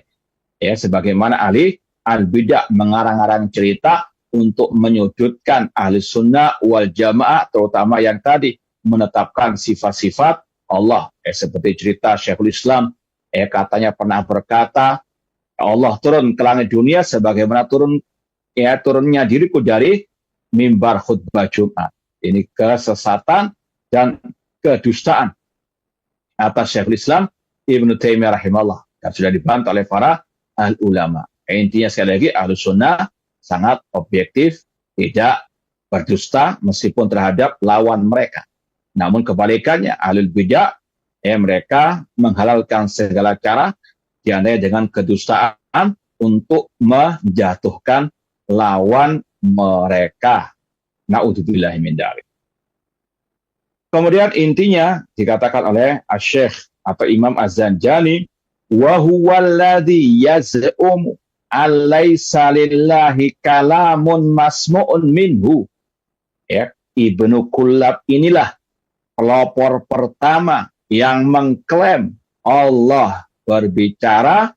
Ya, sebagaimana ahli al-bidah mengarang-arang cerita untuk menyudutkan ahli sunnah wal jamaah, terutama yang tadi menetapkan sifat-sifat Allah. Seperti cerita Syekhul Islam, katanya pernah berkata, Allah turun ke langit dunia sebagaimana turunnya diriku dari mimbar khutbah Jumat. Ini kesesatan dan kedustaan atas Syekhul Islam Ibnu Taimiyah rahimahullah, dan sudah dibantah oleh para al-ulama. Intinya sekali lagi, ahlu sunnah sangat objektif, tidak berdusta meskipun terhadap lawan mereka. Namun kebalikannya, ahlul bidah, mereka menghalalkan segala cara, diantaranya dengan kedustaan untuk menjatuhkan lawan mereka. Na'udzubillahi min dzalik. Kemudian intinya dikatakan oleh Asy-Syaikh atau Imam Az-Zanjani, wa huwallazi yaz'umu alaysa lillahi kalamun masmu'un minhu. Ibnu Kullab inilah pelopor pertama yang mengklaim Allah berbicara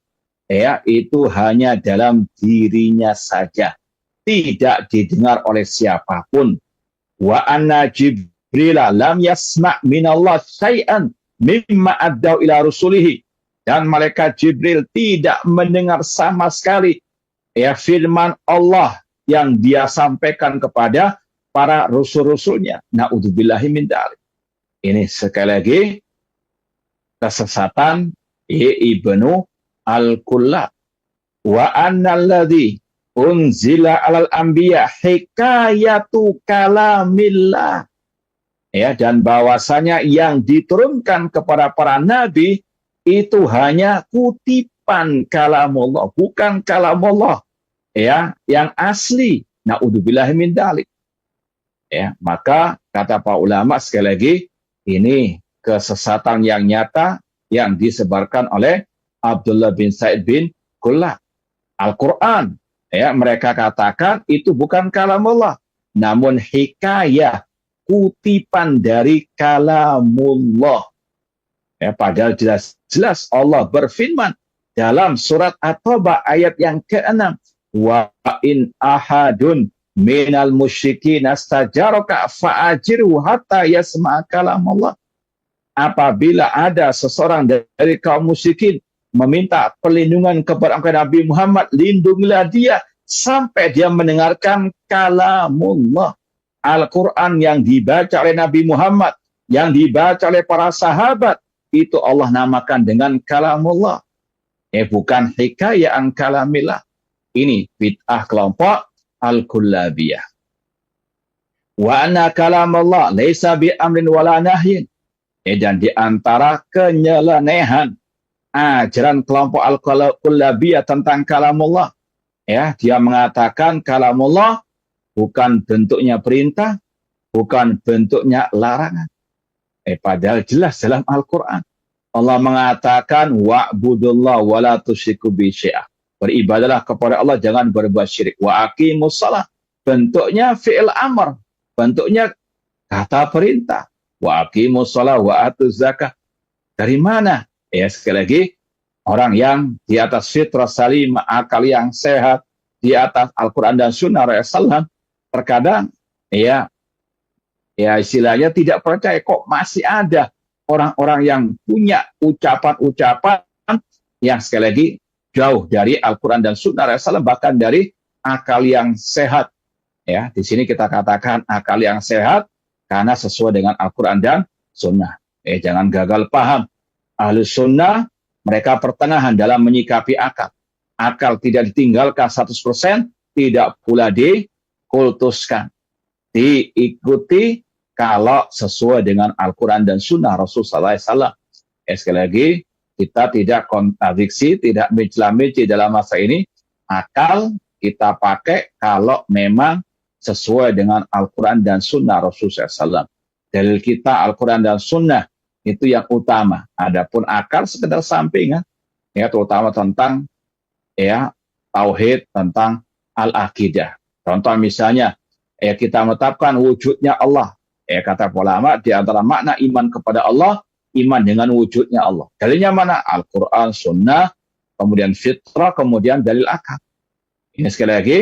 itu hanya dalam dirinya saja, tidak didengar oleh siapapun. Wa anna Jibril lam yasma' minallah syai'an mimma addau ila rusulihi, dan malaikat Jibril tidak mendengar sama sekali firman Allah yang dia sampaikan kepada para rasul-rasulnya. Na'udzubillahi min dzalik. Ini sekali lagi kesesatan Ibnu Al-Kullab. Wa annalladzi unzila alal anbiya hikayatu kalamillah. Dan bahwasanya yang diturunkan kepada para nabi itu hanya kutipan kalamullah, bukan kalamullah yang asli. Na'udzubillahi min dzalik. Maka kata para ulama sekali lagi, ini kesesatan yang nyata yang disebarkan oleh Abdullah bin Said bin Kullab. Al-Quran, mereka katakan itu bukan kalamullah, namun hikayah, kutipan dari kalamullah. Padahal jelas-jelas Allah berfirman dalam surat At-Taubah ayat yang ke-6, wa in ahadun minal musyrikin astajaraka fa'ajirhu hatta yasma'a kalamullah. Apabila ada seseorang dari kaum musyrikin meminta perlindungan kepada Nabi Muhammad, lindungilah dia sampai dia mendengarkan kalamullah. Al-Quran yang dibaca oleh Nabi Muhammad, yang dibaca oleh para sahabat, itu Allah namakan dengan kalamullah. Bukan hikayah an kalamillah. Ini bid'ah kelompok Al-Kullabiyah. Wa anna kalamullah laisa bi amrin wala nahyin. Dan di antara kenyelenehan ajaran kelompok Al-Kullabiyah tentang kalamullah, dia mengatakan kalamullah bukan bentuknya perintah, bukan bentuknya larangan. Padahal jelas dalam Al-Quran Allah mengatakan wa'budullah wa la tusyriku bi syai'ah. Beribadalah kepada Allah, jangan berbuat syirik. Wa aqimus shalah, bentuknya fi'il amr, bentuknya kata perintah. Wa aqimus shalah wa atuz zakah. Dari mana? Sekali lagi, orang yang di atas fitrah salim, akal yang sehat, di atas Al-Quran dan Sunnah Rasulullah, terkadang istilahnya tidak percaya, kok masih ada orang-orang yang punya ucapan-ucapan yang sekali lagi jauh dari Al-Quran dan Sunnah Rasulullah, bahkan dari akal yang sehat. Di sini kita katakan akal yang sehat karena sesuai dengan Al-Quran dan Sunnah. Jangan gagal paham. Ahlus Sunnah mereka pertengahan dalam menyikapi akal. Akal tidak ditinggalkan 100%, tidak pula dikultuskan. Diikuti kalau sesuai dengan Al-Quran dan Sunnah Rasulullah SAW. Sekali lagi, kita tidak kontradiksi, tidak mencela-mencela dalam masa ini. Akal kita pakai kalau memang sesuai dengan Al-Quran dan Sunnah Rasulullah SAW. Dalil kita Al-Quran dan Sunnah itu yang utama. Adapun akal sekedar sampingan, terutama tentang tauhid, tentang al-aqidah. Contoh misalnya, kita menetapkan wujudnya Allah. Kata ulama, di antara makna iman kepada Allah, iman dengan wujudnya Allah. Dalilnya mana? Al-Quran, Sunnah, kemudian fitrah, kemudian dalil akal. Ini sekali lagi,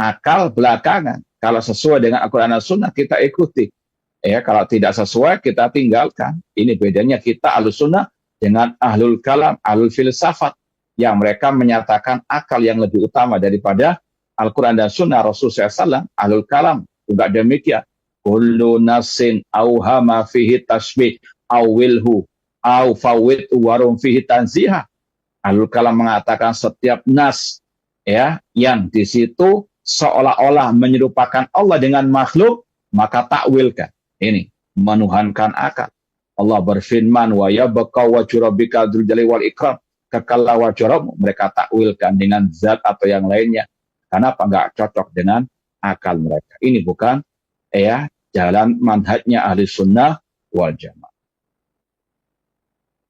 akal belakangan. Kalau sesuai dengan Al-Quran dan Sunnah, kita ikuti. Kalau tidak sesuai, kita tinggalkan. Ini bedanya kita Ahlus Sunnah dengan Ahlul Kalam, Ahlul Filsafat, yang mereka menyatakan akal yang lebih utama daripada Al-Quran dan Sunnah Rasulullah SAW. Ahlul Kalam juga demikian. Kullu nasin auhama fihi tasbih awilhu au fawidhu warum fihi tanziha. Ahlul Kalam mengatakan setiap nas yang di situ seolah-olah menyerupakan Allah dengan makhluk, maka takwilkan. Ini menuhankan akal. Allah berfirman, wa yabqa wajhu rabbika dzul jalali wal ikram. Kekal wajhu Rabb, mereka takwilkan dengan zat atau yang lainnya. Kenapa enggak cocok dengan akal mereka? Ini bukan jalan manhajnya ahli sunnah wal jamaah.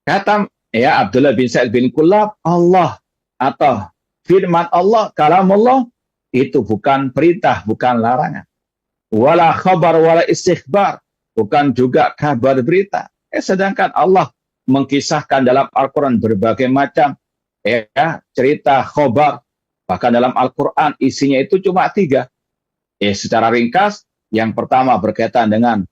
Kata Abdullah bin Sa'id bin Kullab, Allah atau firman Allah, kalamullah, itu bukan perintah, bukan larangan. Wala khabar, wala istikhbar, bukan juga kabar berita. Sedangkan Allah mengkisahkan dalam Al-Quran berbagai macam cerita khobar. Bahkan dalam Al-Quran isinya itu cuma 3. Secara ringkas, yang pertama berkaitan dengan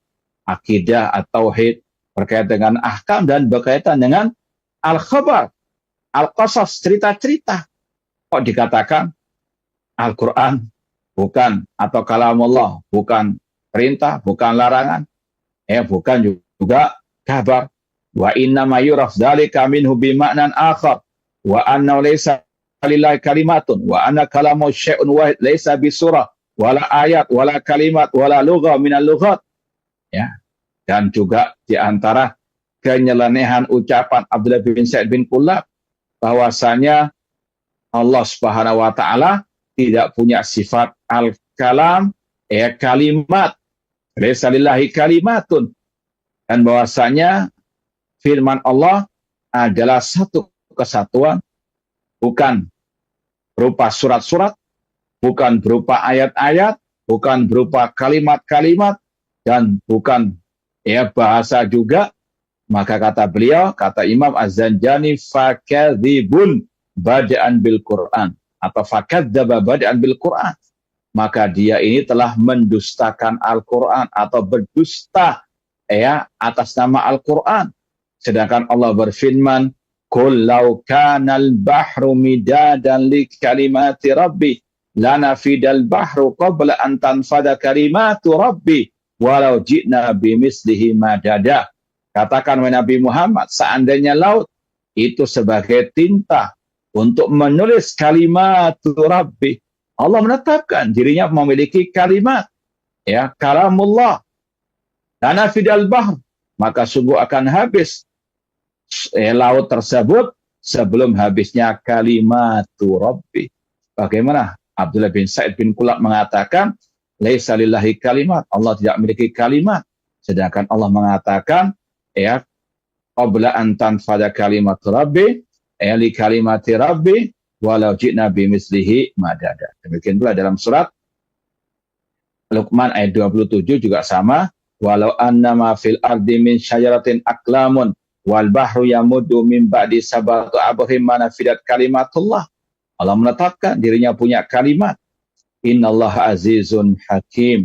akidah atau tauhid, berkaitan dengan ahkam, dan berkaitan dengan al-khabar, al-qasas, cerita-cerita. Kok dikatakan Al-Quran bukan, atau kalamullah bukan perintah, bukan larangan, bukan juga kabar. Wa inna ma yuraf dzalika minhu bi ma'nan akhar wa anna laysa lillahi kalimatun wa anna kalamu syai'un wahid laysa bi surah wala ayat wala kalimat wala lugha minal lughat. Dan juga di antara kenyelenehan ucapan Abdullah bin Sa'id bin Kullab bahwasanya Allah Subhanahu wa taala tidak punya sifat al-kalam, kalimat, laysa lillahi kalimatun, dan bahwasanya firman Allah adalah satu kesatuan, bukan berupa surat-surat, bukan berupa ayat-ayat, bukan berupa kalimat-kalimat, dan bukan bahasa juga. Maka kata beliau, kata Imam Az-Zanjani, fakadzibun bada'an bil Quran, atau fakadzaba bada'an bil Quran. Maka dia ini telah mendustakan Al-Quran, atau berdusta atas nama Al-Quran. Sedangkan Allah berfirman, qul law kanal bahru midadan li kalimati rabbi lanafidal bahru qabla an tanfada kalimatu rabbi walau ji'na bimislihi madada. Katakan wahai Nabi Muhammad, seandainya laut itu sebagai tinta untuk menulis kalimat rabbi, Allah menetapkan dirinya memiliki kalimat, kalamullah, lanafidal bahr, maka sungguh akan habis laut tersebut sebelum habisnya kalimatu rabbi. Bagaimana Abdullah bin Sa'id bin Kullab mengatakan laisa lillahi kalimat, Allah tidak memiliki kalimat, sedangkan Allah mengatakan qabla an tanfada kalimat rabbi li kalimati rabbi walau ji'na bimislihi madada. Demikian pula dalam surat Luqman ayat 27 juga sama, walau annama fil ardi min syajaratin aklamun wal bahru yamuddu min ba'di sabatu abhim manafidat kalimatullah. Allah menetapkan dirinya punya kalimat. Innallaha azizun hakim.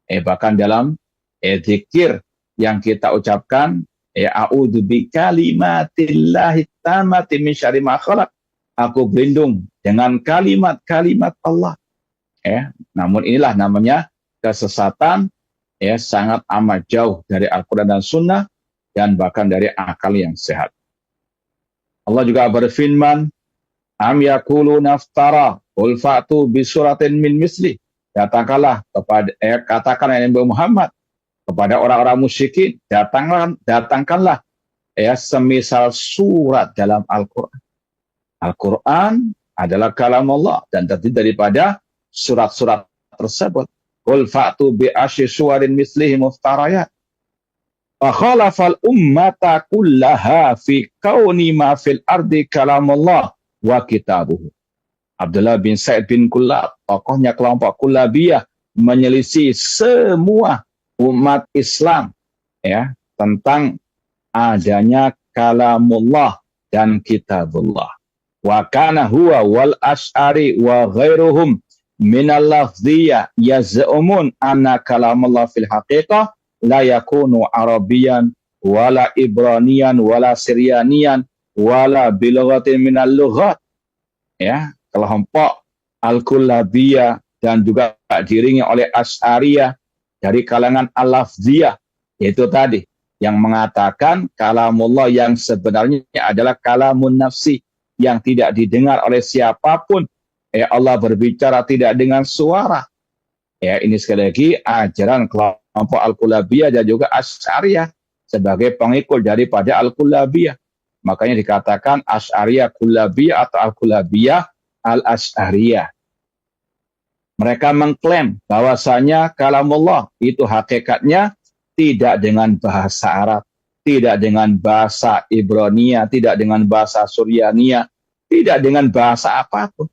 Bahkan dalam zikir yang kita ucapkan, a'udzu bikalimatillahi tammati min syarri ma khalaq. Aku berlindung dengan kalimat-kalimat Allah. Namun inilah namanya kesesatan, sangat amat jauh dari Al-Quran dan Sunnah, dan bahkan dari akal yang sehat. Allah juga berfirman, am yakulu naftara qul fa'tu bi suratin min misli. Katakanlah Nabi Muhammad kepada orang-orang musyrikin, datangkanlah semisal surat dalam Al-Quran. Al-Quran adalah kalam Allah dan terdiri daripada surat-surat tersebut. Qul fa'tu bi asyi suwarin mislihi muftarayat. Fakhalafal ummata kullaha fi kauni ma fil ardi kalamullah wa kitabuhu. Abdullah bin Sa'id bin Kullab, tokohnya kelompok Kullabiyah, menyelisih semua umat Islam ya tentang adanya kalamullah dan kitabullah. Wa kana huwa wal Asy'ari wa ghairuhum minal lafdhiyah yaz'umun anna kalamullah fil haqiqah la yakunu Arabiyan wala Ibraniyan wala Syrianiyan wala bilughatin minal lughat. Ya, kelompok Al-Kullabiyah dan juga diiringi oleh Asy'ariyah dari kalangan Al-Lafdhiyah, yaitu tadi yang mengatakan kalamullah yang sebenarnya adalah kalamun nafsi yang tidak didengar oleh siapapun. Ya, Allah berbicara tidak dengan suara. Ya, ini sekali lagi ajaran kelompok Al-Kullabiyah dan juga Asy'ariyah sebagai pengikut daripada Al-Kullabiyah. Makanya dikatakan Asy'ariyah Kullabiyah atau Al-Kullabiyah Al-Asy'ariyah. Mereka mengklaim bahwasanya kalamullah itu hakikatnya tidak dengan bahasa Arab, tidak dengan bahasa Ibrania, tidak dengan bahasa Suryania, tidak dengan bahasa apapun.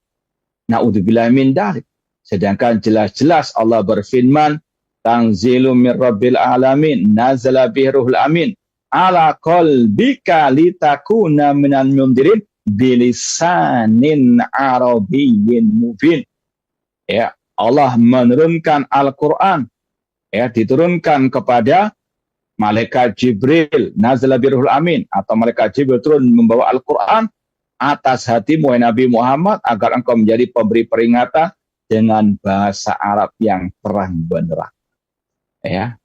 Na'udzubillah min dzalik. Sedangkan jelas-jelas Allah berfirman, Tanzilum min Rabbil Alamin, nazala bihi ruhul amin, ala qalbika litakuna minal mundirin bilisanin arabiyyin mubin. Ya, Allah menurunkan Al-Quran, ya, diturunkan kepada malaikat Jibril, nazala bihi ruhul amin, atau malaikat Jibril turun membawa Al-Quran atas hatimu wahai Nabi Muhammad agar engkau menjadi pemberi peringatan dengan bahasa Arab yang terang benderang. Ya,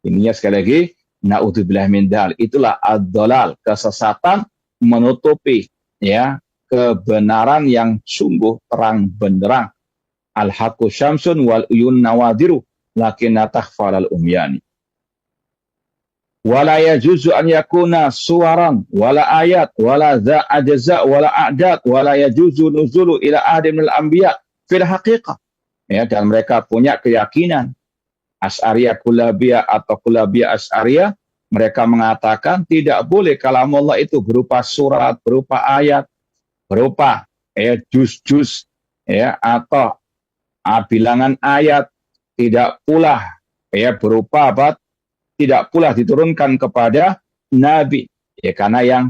ininya sekali lagi na'udzubillah min dzalik. Itulah ad-dhalal, kesesatan menutupi ya kebenaran yang sungguh terang benderang. Al-haqqu syamsun wal uyun nawadiru lakinna takhfal al-umyani. Wala yajuzu an yakuna suwaran wala ayat wala za ajza wala a'dad wala yajuzu nuzulu ila ahadin minal anbiya fil haqiqah. Ya, dan mereka punya keyakinan Asy'ariyah Kullabiyah atau Kullabiyah Asy'ariyah, mereka mengatakan tidak boleh kalamullah itu berupa surat, berupa ayat, berupa juz-juz ya atau bilangan ayat, tidak pula berupa apa? Tidak pula diturunkan kepada Nabi. Ya, karena yang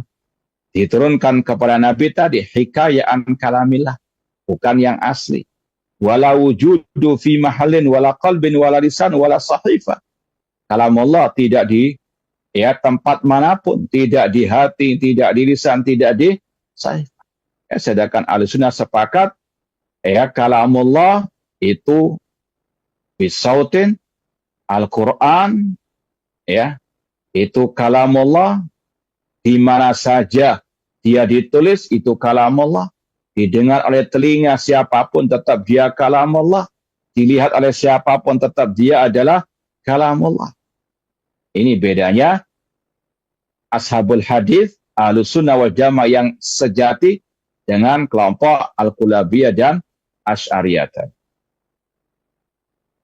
diturunkan kepada Nabi tadi hikayatan kalamillah, bukan yang asli. Wala wujudu fi mahallin wala qalbin wala lisan wala sahifa. Kalamullah tidak di tempat manapun, tidak di hati, tidak di lisan, tidak di sahifa. Ya, sedangkan Ahlussunnah sepakat kalamullah itu bisautin, Al-Quran ya itu kalamullah, di mana saja dia ditulis itu kalamullah, didengar oleh telinga siapapun tetap dia kalamullah, dilihat oleh siapapun tetap dia adalah kalamullah. Ini bedanya ashabul hadis Ahlussunnah wal Jamaah yang sejati dengan kelompok Al-Kullabiyah dan Asy'ariyah.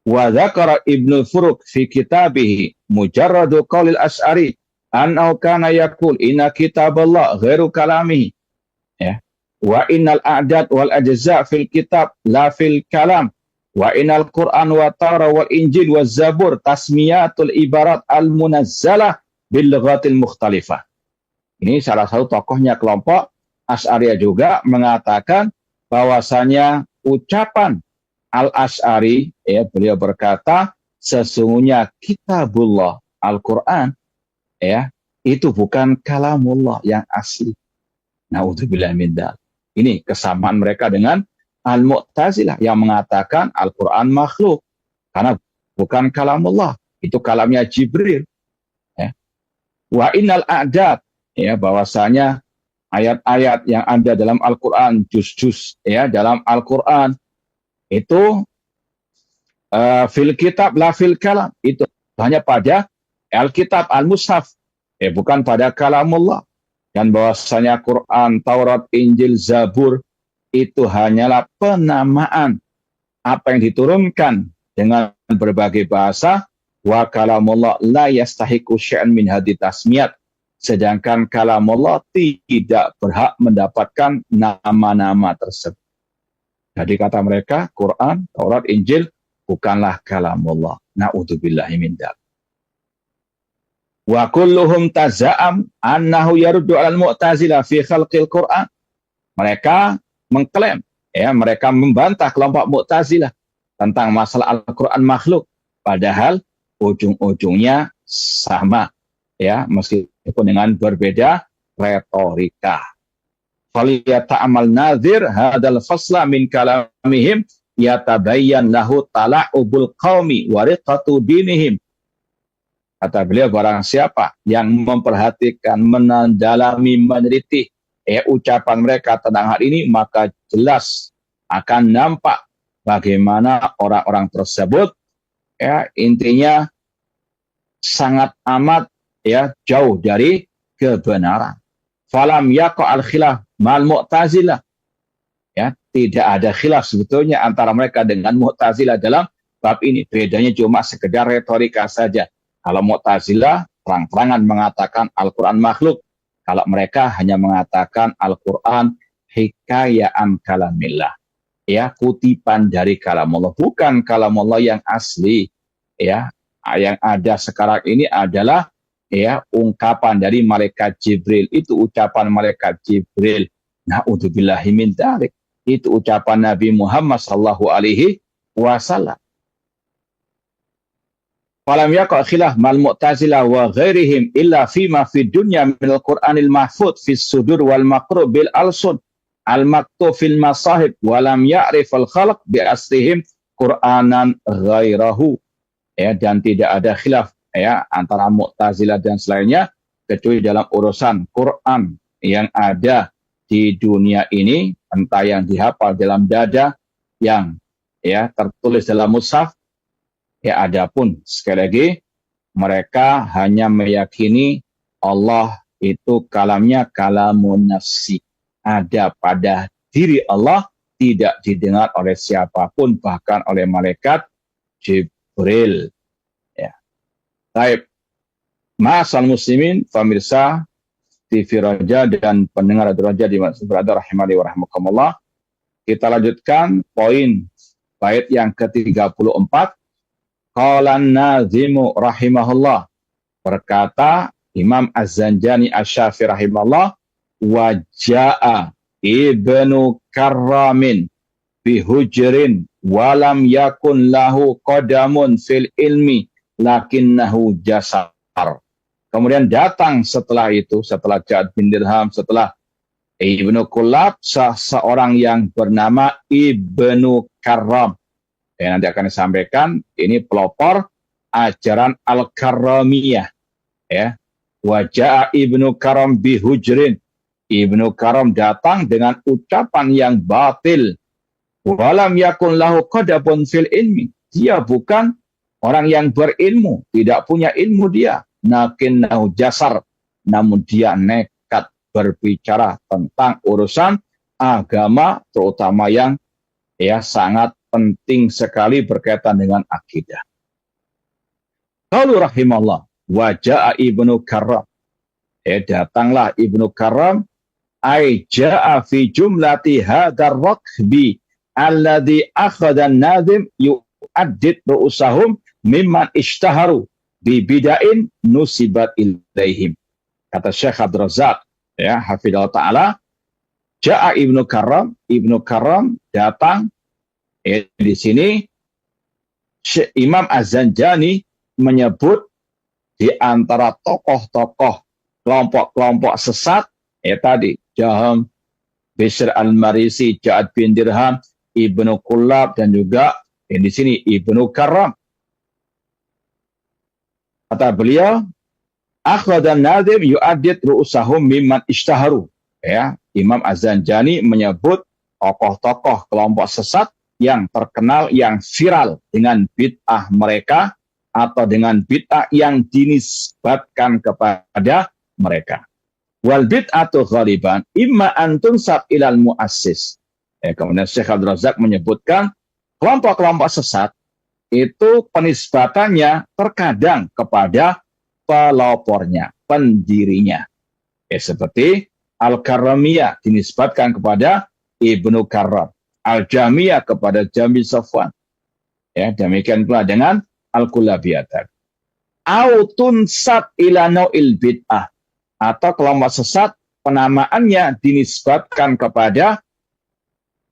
Wa dzakara Ibnu Furuq fi kitabihi mujarradu qaulil Asy'ari annahu kana yaqul inna kitaballah ghairu kalamihi. Ya. Wa innal a'dad wal ajza' fil kitab la fil kalam. Wa innal Qur'an wa Taurat wal Injil waz Zabur tasmiyatul ibarat al munazzalah bil lughatil mukhtalifah. Ini salah satu tokohnya kelompok Asy'ariyah juga mengatakan bahwasanya ucapan Al-Asy'ari, ya, beliau berkata, sesungguhnya kitabullah, Al-Quran, ya, itu bukan kalamullah yang asli. Na'udzubillah min dzalik. Ini kesamaan mereka dengan Al-Mu'tazilah yang mengatakan Al-Quran makhluk. Karena bukan kalamullah, itu kalamnya Jibril. Ya. Wa innal a'dad, ya, bahwasanya ayat-ayat yang ada dalam Al-Quran, juz-juz, ya, dalam Al-Quran, itu fil kitab la fil kalam, itu hanya pada Alkitab Al-Mushaf, bukan pada kalamullah. Dan bahwasanya Quran, Taurat, Injil, Zabur itu hanyalah penamaan apa yang diturunkan dengan berbagai bahasa. Wa kalamullah la yastahiqu syai'an min hadhi tasmiyat, sedangkan kalamullah tidak berhak mendapatkan nama-nama tersebut. Jadi kata mereka, Quran, Taurat, Injil bukanlah kalamullah. Na'udzubillahi min dzalik. Wa kulluhum taza'am annahu yaruddu 'alal mu'tazilah fi khalqil Qur'an. Mereka mengklaim, mereka membantah kelompok Mu'tazilah tentang masalah Al-Qur'an makhluk, padahal ujung-ujungnya sama, meskipun dengan berbeda retorika. Faliyata'amal nadhir hadal fasla min kalamihim yatabayyan lahu tala'ubul qaumi wa riqatu dinihim. Kata beliau, barang siapa yang memperhatikan, mendalami, meneliti ucapan mereka tentang hal ini, maka jelas akan nampak bagaimana orang-orang tersebut intinya sangat amat jauh dari kebenaran. Falam yaqa al-khilaf mal mu'tazilah. Tidak ada khilaf sebetulnya antara mereka dengan Mu'tazilah dalam bab ini. Bedanya cuma sekedar retorika saja. Kalau Mu'tazilah terang-terangan mengatakan Al-Quran makhluk. Kalau mereka hanya mengatakan Al-Quran hikayaan kalamillah. Kutipan dari kalamullah. Bukan kalamullah yang asli. Yang ada sekarang ini adalah ungkapan dari malaikat Jibril. Itu ucapan malaikat Jibril. Na'udzubillahi min dzalik. Itu ucapan Nabi Muhammad sallallahu alaihi wasallam. Falam yaqa khilaf mal mu'tazilah wa ghairihim illa fima fid dunya min al-Qur'anil mahfuz fis sudur wal maqru bil alsun al maktub fil masahib wa lam ya'rif al khalq bi aslihim Qur'anan ghairahu. Dan tidak ada khilaf antara Mu'tazilah dan selainnya kecuali dalam urusan Quran yang ada di dunia ini, entah yang dihafal dalam dada, yang tertulis dalam mushaf. Adapun sekali lagi mereka hanya meyakini Allah itu kalamnya kalamun nafsi, ada pada diri Allah, tidak didengar oleh siapapun, bahkan oleh malaikat Jibril. Baik, ma'asal muslimin, pemirsa TV Roja dan pendengar Radio Roja di mana berada, rahimani wa rahmakumullah. Kita lanjutkan poin bait yang ke-34. Qala an-nazimu rahimahullah. Berkata Imam Az-Zanjani Asy-Syafi'i rahimahullah, wa jaa ibnu Karramin bi hujrin walam yakun lahu qadamun fil ilmi lakinnahu jasar. Kemudian datang setelah itu, setelah Ja'ad bin Dirham, setelah Ibnu Kullab, seorang yang bernama Ibnu Karram. Nanti akan disampaikan, ini pelopor ajaran Al-Karramiyah. Waja'a Ibnu Karram bihujrin. Ibnu Karram datang dengan ucapan yang batil. Walam yakun lahu qadabun fil ilmi. Dia bukan orang yang berilmu, tidak punya ilmu dia. Nakinnahu jasar, namun dia nekat berbicara tentang urusan agama, terutama yang sangat penting sekali berkaitan dengan akidah. Qalu rahimallah, wa jaa Ibnu Karram. Datanglah Ibnu Karram, ay jaa fi jumlati hadzal rakbi alladhi akhadha an-nazim yu'addid ru'usahum mimman ishtaharu bi bid'ain nusibat ilaihim. Kata Syekh Abdul Razak, hafidhahullah taala, jaa Ibnu Karram datang. Di sini Imam Az-Zanjani menyebut di antara tokoh-tokoh kelompok-kelompok sesat tadi Jaham, Bishr al-Marisi, Ja'ad bin Dirham, Ibnu Kullab, dan juga di sini Ibnu Karram. Kata beliau, akhadhan nazim yu'addid ru'usahum mimman ishtaharu. Imam Az-Zanjani menyebut tokoh-tokoh kelompok sesat yang terkenal, yang viral dengan bid'ah mereka atau dengan bid'ah yang dinisbatkan kepada mereka. Wal bid'atu ghaliban imma an tunsab ilal muassis. Kemudian Syekh Abdul Razak menyebutkan kelompok-kelompok sesat itu penisbatannya terkadang kepada pelopornya, pendirinya. Seperti Al-Karramiyah dinisbatkan kepada Ibnu Karram, Al-Jamiyah kepada Jami Safwan. Demikian pula dengan Al-Kullabiyah. Autunsat ila nau'il bid'ah, atau kelompok sesat penamaannya dinisbatkan kepada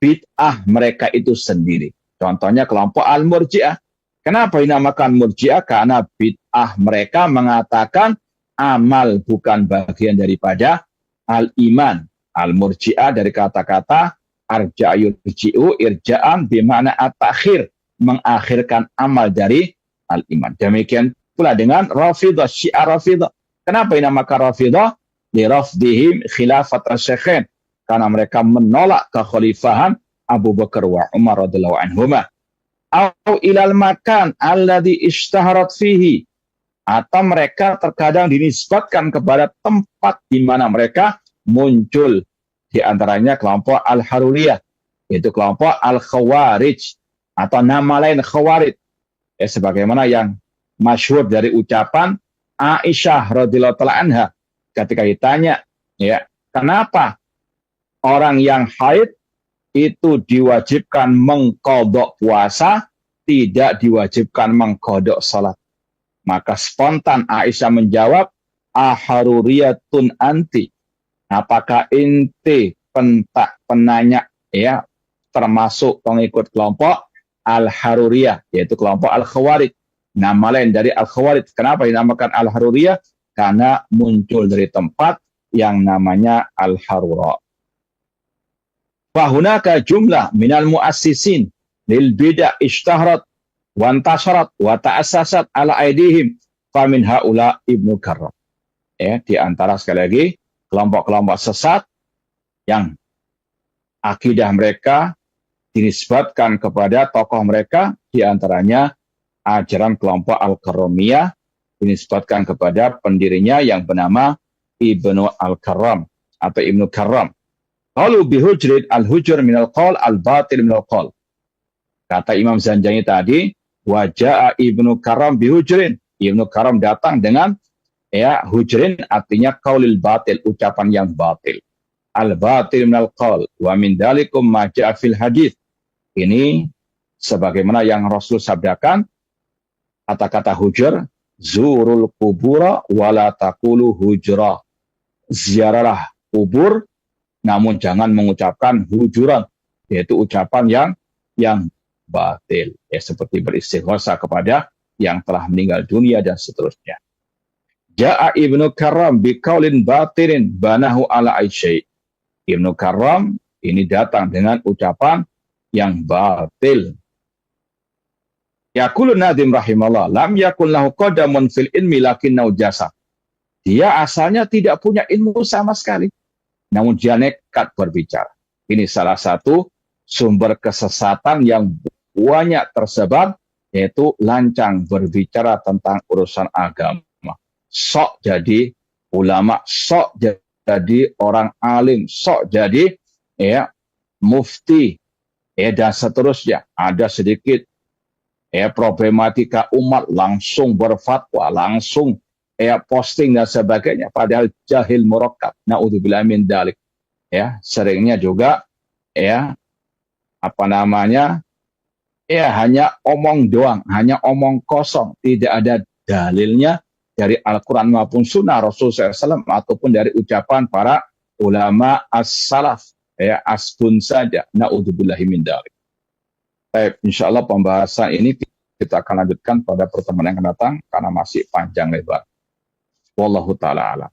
bid'ah mereka itu sendiri. Contohnya kelompok al-murji'ah. Kenapa dinamakan murji'ah? Karena bid'ah mereka mengatakan amal bukan bagian daripada al-iman. Al-murji'ah dari kata-kata arja'a yurji'u, irja'an bimana at-takhir, mengakhirkan amal dari al-iman. Demikian pula dengan Rafidah, Syiah Rafidah. Kenapa dinamakan Rafidah? Lirafdihim khilafat asy-syaikhain, karena mereka menolak kekhalifahan Abu Bakar wa Umar radhiyallahu anhuma. Au ilal makan alladhi ishtaharat fihi, atau mereka terkadang dinisbatkan kepada tempat di mana mereka muncul, di antaranya kelompok al-Haruriyah, yaitu kelompok al-Khawarij, atau nama lain Khawarij. Sebagaimana yang masyhur dari ucapan Aisyah radhiyallahu taala anha ketika ditanya, kenapa orang yang haid itu diwajibkan mengqadha puasa, tidak diwajibkan mengqadha salat. Maka spontan Aisyah menjawab, aharuriyatun anti, apakah inti penanya termasuk pengikut kelompok al-Haruriyah, yaitu kelompok al-Khawarij. Nama lain dari al-Khawarij. Kenapa dinamakan al-Haruriyah? Karena muncul dari tempat yang namanya al-Harura. Fahunaka jumlah minal muassisin lil bid'ah ishtaharat wa antasharat wa ta'assasat ala aidihim famin haula Ibnu Karram. Di antara sekali lagi kelompok-kelompok sesat yang akidah mereka dinisbatkan kepada tokoh mereka, di antaranya ajaran kelompok Al-Karramiyah dinisbatkan kepada pendirinya yang bernama Ibnu Al-Karram atau Ibnu Karram. Qalu bihujrid al-hujur minal qaul al-batil minal qaul. Kata Imam Zanjani tadi, waja'a Ibnu Karram bihujrin. Ibnu Karram datang dengan hujrin, artinya qaulil batil, ucapan yang batil. Al-batil minal qaul wa min dalikum ma ja'a fil hadits. Ini sebagaimana yang Rasul sabdakan, kata-kata hujur, zurul kubura wala taqulu hujra. Ziarahlah kubur, namun jangan mengucapkan hujuran, yaitu ucapan yang batil, seperti beristighosa kepada yang telah meninggal dunia dan seterusnya. Ja'a Ibnu Karram biqaulin batilin banahu ala aisyai. Ibnu Karram ini datang dengan ucapan yang batil. Yaqulu Nadim rahimallah, lam yakun lahu qadamun fil ilmi lakinnahu jasa. Dia asalnya tidak punya ilmu sama sekali, namun dia nekat berbicara. Ini salah satu sumber kesesatan yang banyak tersebar, yaitu lancang berbicara tentang urusan agama. Sok jadi ulama, sok jadi orang alim, sok jadi mufti, dan seterusnya. Ada sedikit problematika umat, langsung berfatwa, langsung posting dan sebagainya, padahal jahil murakkab. Naudzubillah min dzalik. Seringnya juga hanya omong doang, hanya omong kosong, tidak ada dalilnya dari Al-Quran maupun Sunnah Rasulullah SAW ataupun dari ucapan para ulama as-salaf, asbun saja. Naudzubillahi min dzalik. Baik, insyaallah pembahasan ini kita akan lanjutkan pada pertemuan yang akan datang karena masih panjang lebar. Wallahu ta'ala a'lam.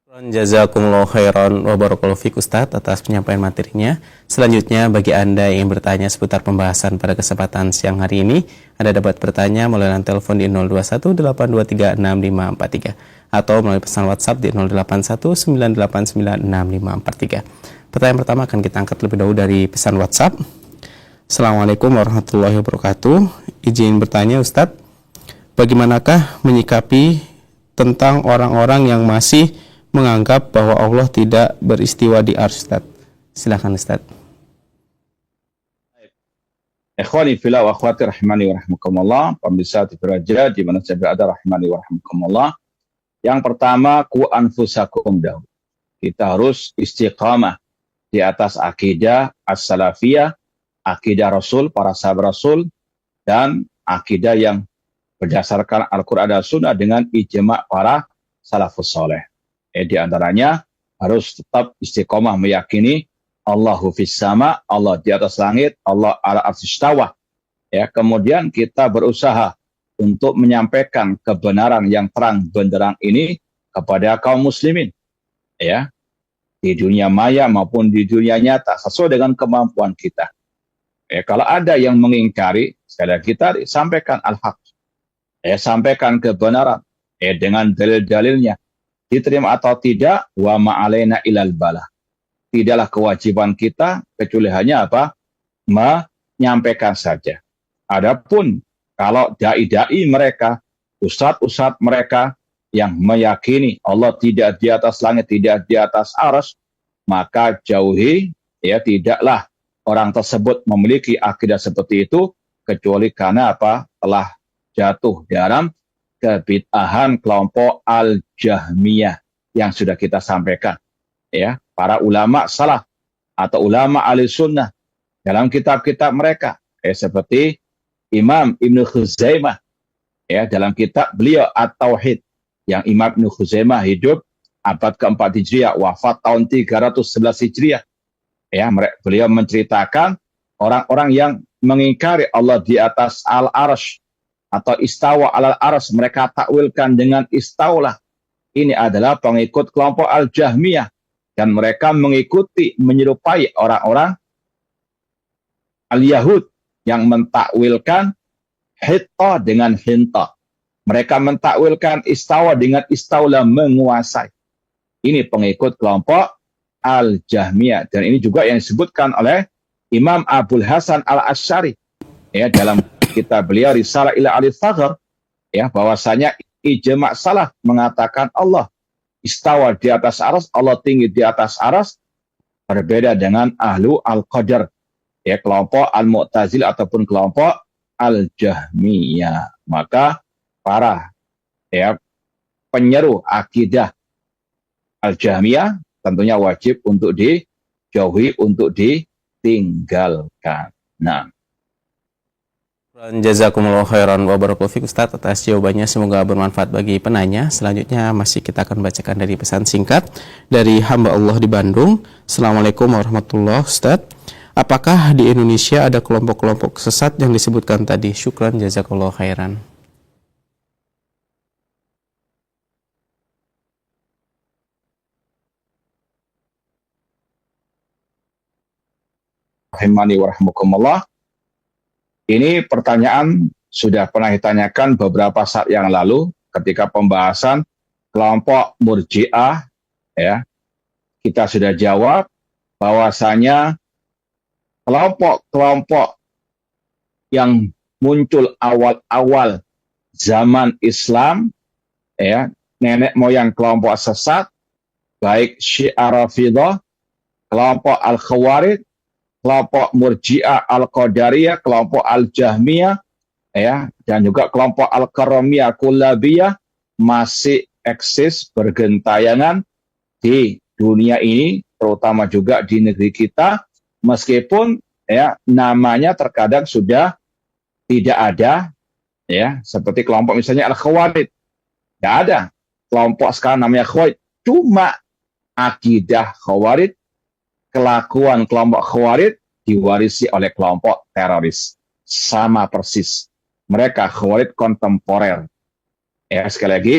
Jazakumullah khairan wa barakallahu fiik Ustaz atas penyampaian materinya. Selanjutnya bagi Anda yang ingin bertanya seputar pembahasan pada kesempatan siang hari ini, Anda dapat bertanya melalui telepon di 0218236543 atau melalui pesan WhatsApp di 0819896543. Pertanyaan pertama akan kita angkat lebih dahulu dari pesan WhatsApp. Assalamualaikum warahmatullahi wabarakatuh. Izin bertanya Ustadz, bagaimanakah menyikapi tentang orang-orang yang masih menganggap bahwa Allah tidak beristiwa di arsy, Ustadz? Silakan Ustadz. Ikhwani fillah wa akhwati rahimani wa rahmakumullah, pemirsa TV Raja di mana saya berada rahimani wa rahmakumullah. Yang pertama, ku anfusakum dahulu. Kita harus istiqamah di atas akidah as-salafiyah, akidah Rasul, para sahabat Rasul, dan akidah yang berdasarkan Al-Quran dan Sunnah dengan ijma' para salafus soleh. Di antaranya harus tetap istiqomah meyakini Allahu fis sama, Allah di atas langit, Allah ala arsy istawa. Kemudian kita berusaha untuk menyampaikan kebenaran yang terang benderang ini kepada kaum muslimin, di dunia maya maupun di dunia nyata sesuai dengan kemampuan kita. Kalau ada yang mengingkari, sekali lagi kita sampaikan al-haq, sampaikan kebenaran dengan dalil-dalilnya, diterima atau tidak, wa ma'alaina ilal balah. Tidaklah kewajiban kita kecuali hanya apa? Menyampaikan saja. Adapun kalau dai-dai mereka, ustadz-ustadz mereka yang meyakini Allah tidak di atas langit, tidak di atas arsy, maka jauhi, tidaklah orang tersebut memiliki akidah seperti itu kecuali karena apa? Telah jatuh dalam kebid'ahan kelompok Al-Jahmiyah yang sudah kita sampaikan. Para ulama salaf atau ulama ahli sunnah dalam kitab-kitab mereka, seperti Imam Ibnu Khuzaimah, dalam kitab beliau At-Tauhid, yang Imam Ibnu Khuzaimah hidup abad keempat Hijriah, wafat tahun 311 Hijriah. Beliau menceritakan orang-orang yang mengingkari Allah di atas al-arsy atau istawa al-arsy, mereka takwilkan dengan istaulah. Ini adalah pengikut kelompok Al-Jahmiyah, dan mereka mengikuti, menyerupai orang-orang Al-Yahud yang mentakwilkan hitta dengan hinta. Mereka mentakwilkan istawa dengan istaulah, menguasai. Ini pengikut kelompok Al-Jahmiyah, dan ini juga yang disebutkan oleh Imam Abul Hasan Al-Asy'ari dalam kitab beliau Risalah ila al-Faghr, bahwasanya ijma' salaf mengatakan Allah istawa di atas arsy, Allah tinggi di atas arsy, berbeda dengan ahlu al-qadar, kelompok al-Mu'tazil ataupun kelompok Al-Jahmiyah. Maka para penyeru akidah Al-Jahmiyah tentunya wajib untuk dijauhi, untuk ditinggalkan. Nah, Jazakumullah khairan wa barakallahu fiik Ustaz atas jawabannya, semoga bermanfaat bagi penanya. Selanjutnya masih kita akan bacakan dari pesan singkat dari hamba Allah di Bandung. Assalamualaikum warahmatullahi wabarakatuh. Ustaz, apakah di Indonesia ada kelompok-kelompok sesat yang disebutkan tadi? Syukran jazakallahu khairan. rahimani wa rahmukumullah. Ini pertanyaan sudah pernah ditanyakan beberapa saat yang lalu ketika pembahasan kelompok Murji'ah. Kita sudah jawab bahwasanya kelompok-kelompok yang muncul awal-awal zaman Islam, nenek moyang kelompok sesat, baik Syiah Rafidhah, kelompok Al-Khawarij, kelompok Murji'ah Al-Qadariyah, kelompok Al-Jahmiyah, dan juga kelompok Al-Karamiyah Kullabiyah masih eksis bergentayangan di dunia ini, terutama juga di negeri kita, meskipun namanya terkadang sudah tidak ada, seperti kelompok misalnya Al-Khawarij, tidak ada kelompok sekarang namanya Khawarij, cuma akidah Khawarij, kelakuan kelompok Khawarij diwarisi oleh kelompok teroris. Sama persis. Mereka Khawarij kontemporer. Sekali lagi,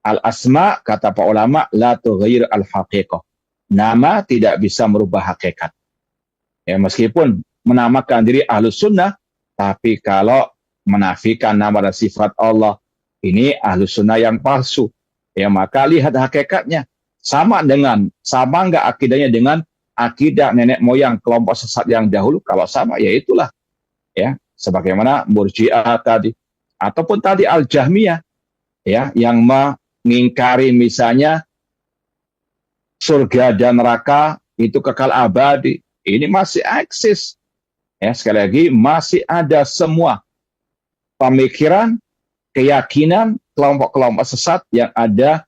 al-asma, kata para ulama, la tughayyir al-haqiqah. Nama tidak bisa merubah hakikat. Meskipun menamakan diri Ahlus Sunnah, tapi kalau menafikan nama dan sifat Allah, ini Ahlus Sunnah yang palsu. Maka lihat hakikatnya. Sama enggak akidahnya dengan akidah nenek moyang kelompok sesat yang dahulu? Kalau sama, ya itulah. Sebagaimana Murji'ah tadi. Ataupun tadi Al-Jahmiyah, yang mengingkari misalnya surga dan neraka itu kekal abadi. Ini masih eksis. Sekali lagi, masih ada semua pemikiran, keyakinan kelompok-kelompok sesat yang ada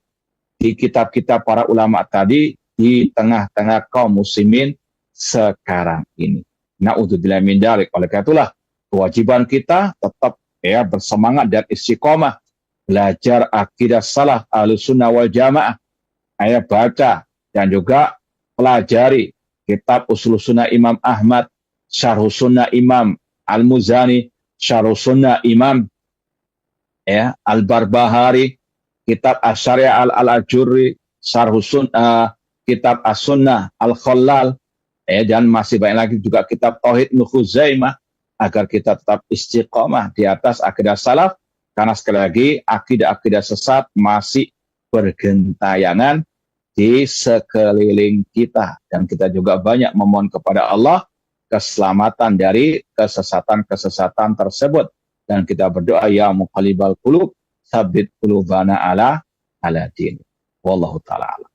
di kitab-kitab para ulama tadi, di tengah-tengah kaum muslimin sekarang ini. Na'udzubillah min dzalik. Oleh karena itulah kewajiban kita tetap bersemangat dan istiqomah belajar akidah salaf Ahlussunnah wal Jamaah, baca dan juga pelajari kitab Ushul Sunnah Imam Ahmad, Syarh Sunnah Imam Al-Muzani, Syarh Sunnah Imam Al-Barbahari, kitab Asy-Syariah Al-Ajurri, Syarh Sunnah, kitab As-Sunnah Al-Khallal, dan masih banyak lagi juga kitab Tauhid Ibnu Khuzaimah, agar kita tetap istiqomah di atas akidah salaf, karena sekali lagi akidah-akidah sesat masih bergentayangan di sekeliling kita, dan kita juga banyak memohon kepada Allah keselamatan dari kesesatan-kesesatan tersebut, dan kita berdoa ya muqallibal qulub tsabbit qulubana ala din. Wallahu taala a'lam.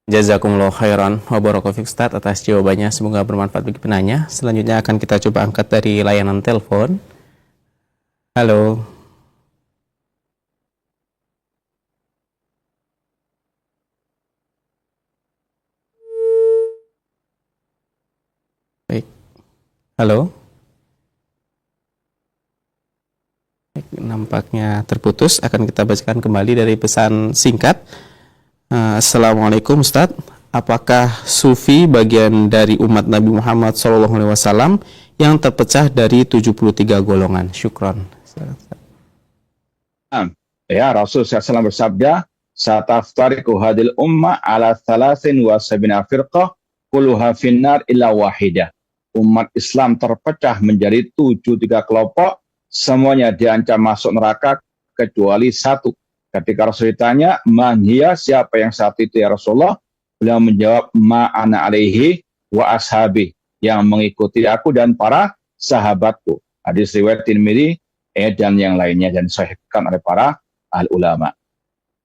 Jazakumullah khairan wa barakallahu fiik Ustaz atas jawabannya, semoga bermanfaat bagi penanya. Selanjutnya akan kita coba angkat dari layanan telepon. Halo. Baik. Halo. Baik, nampaknya terputus. Akan kita bacakan kembali dari pesan singkat. Assalamualaikum Ustaz, apakah sufi bagian dari umat Nabi Muhammad SAW yang terpecah dari 73 golongan? Syukron. Rasul SAW bersabda, "Sataftariqu hadil ummah ala 73 firqah kulluha finnar illa wahidah." Umat Islam terpecah menjadi 73 kelompok, semuanya diancam masuk neraka kecuali satu. Ketika Rasul ditanya, "Man hiya?" Siapa yang satu itu ya Rasulullah? Beliau menjawab, "Ma ana alaihi wa ashabi." Yang mengikuti aku dan para sahabatku. Hadis riwayat Tirmidzi dan yang lainnya, dan disahihkan oleh para ahli ulama.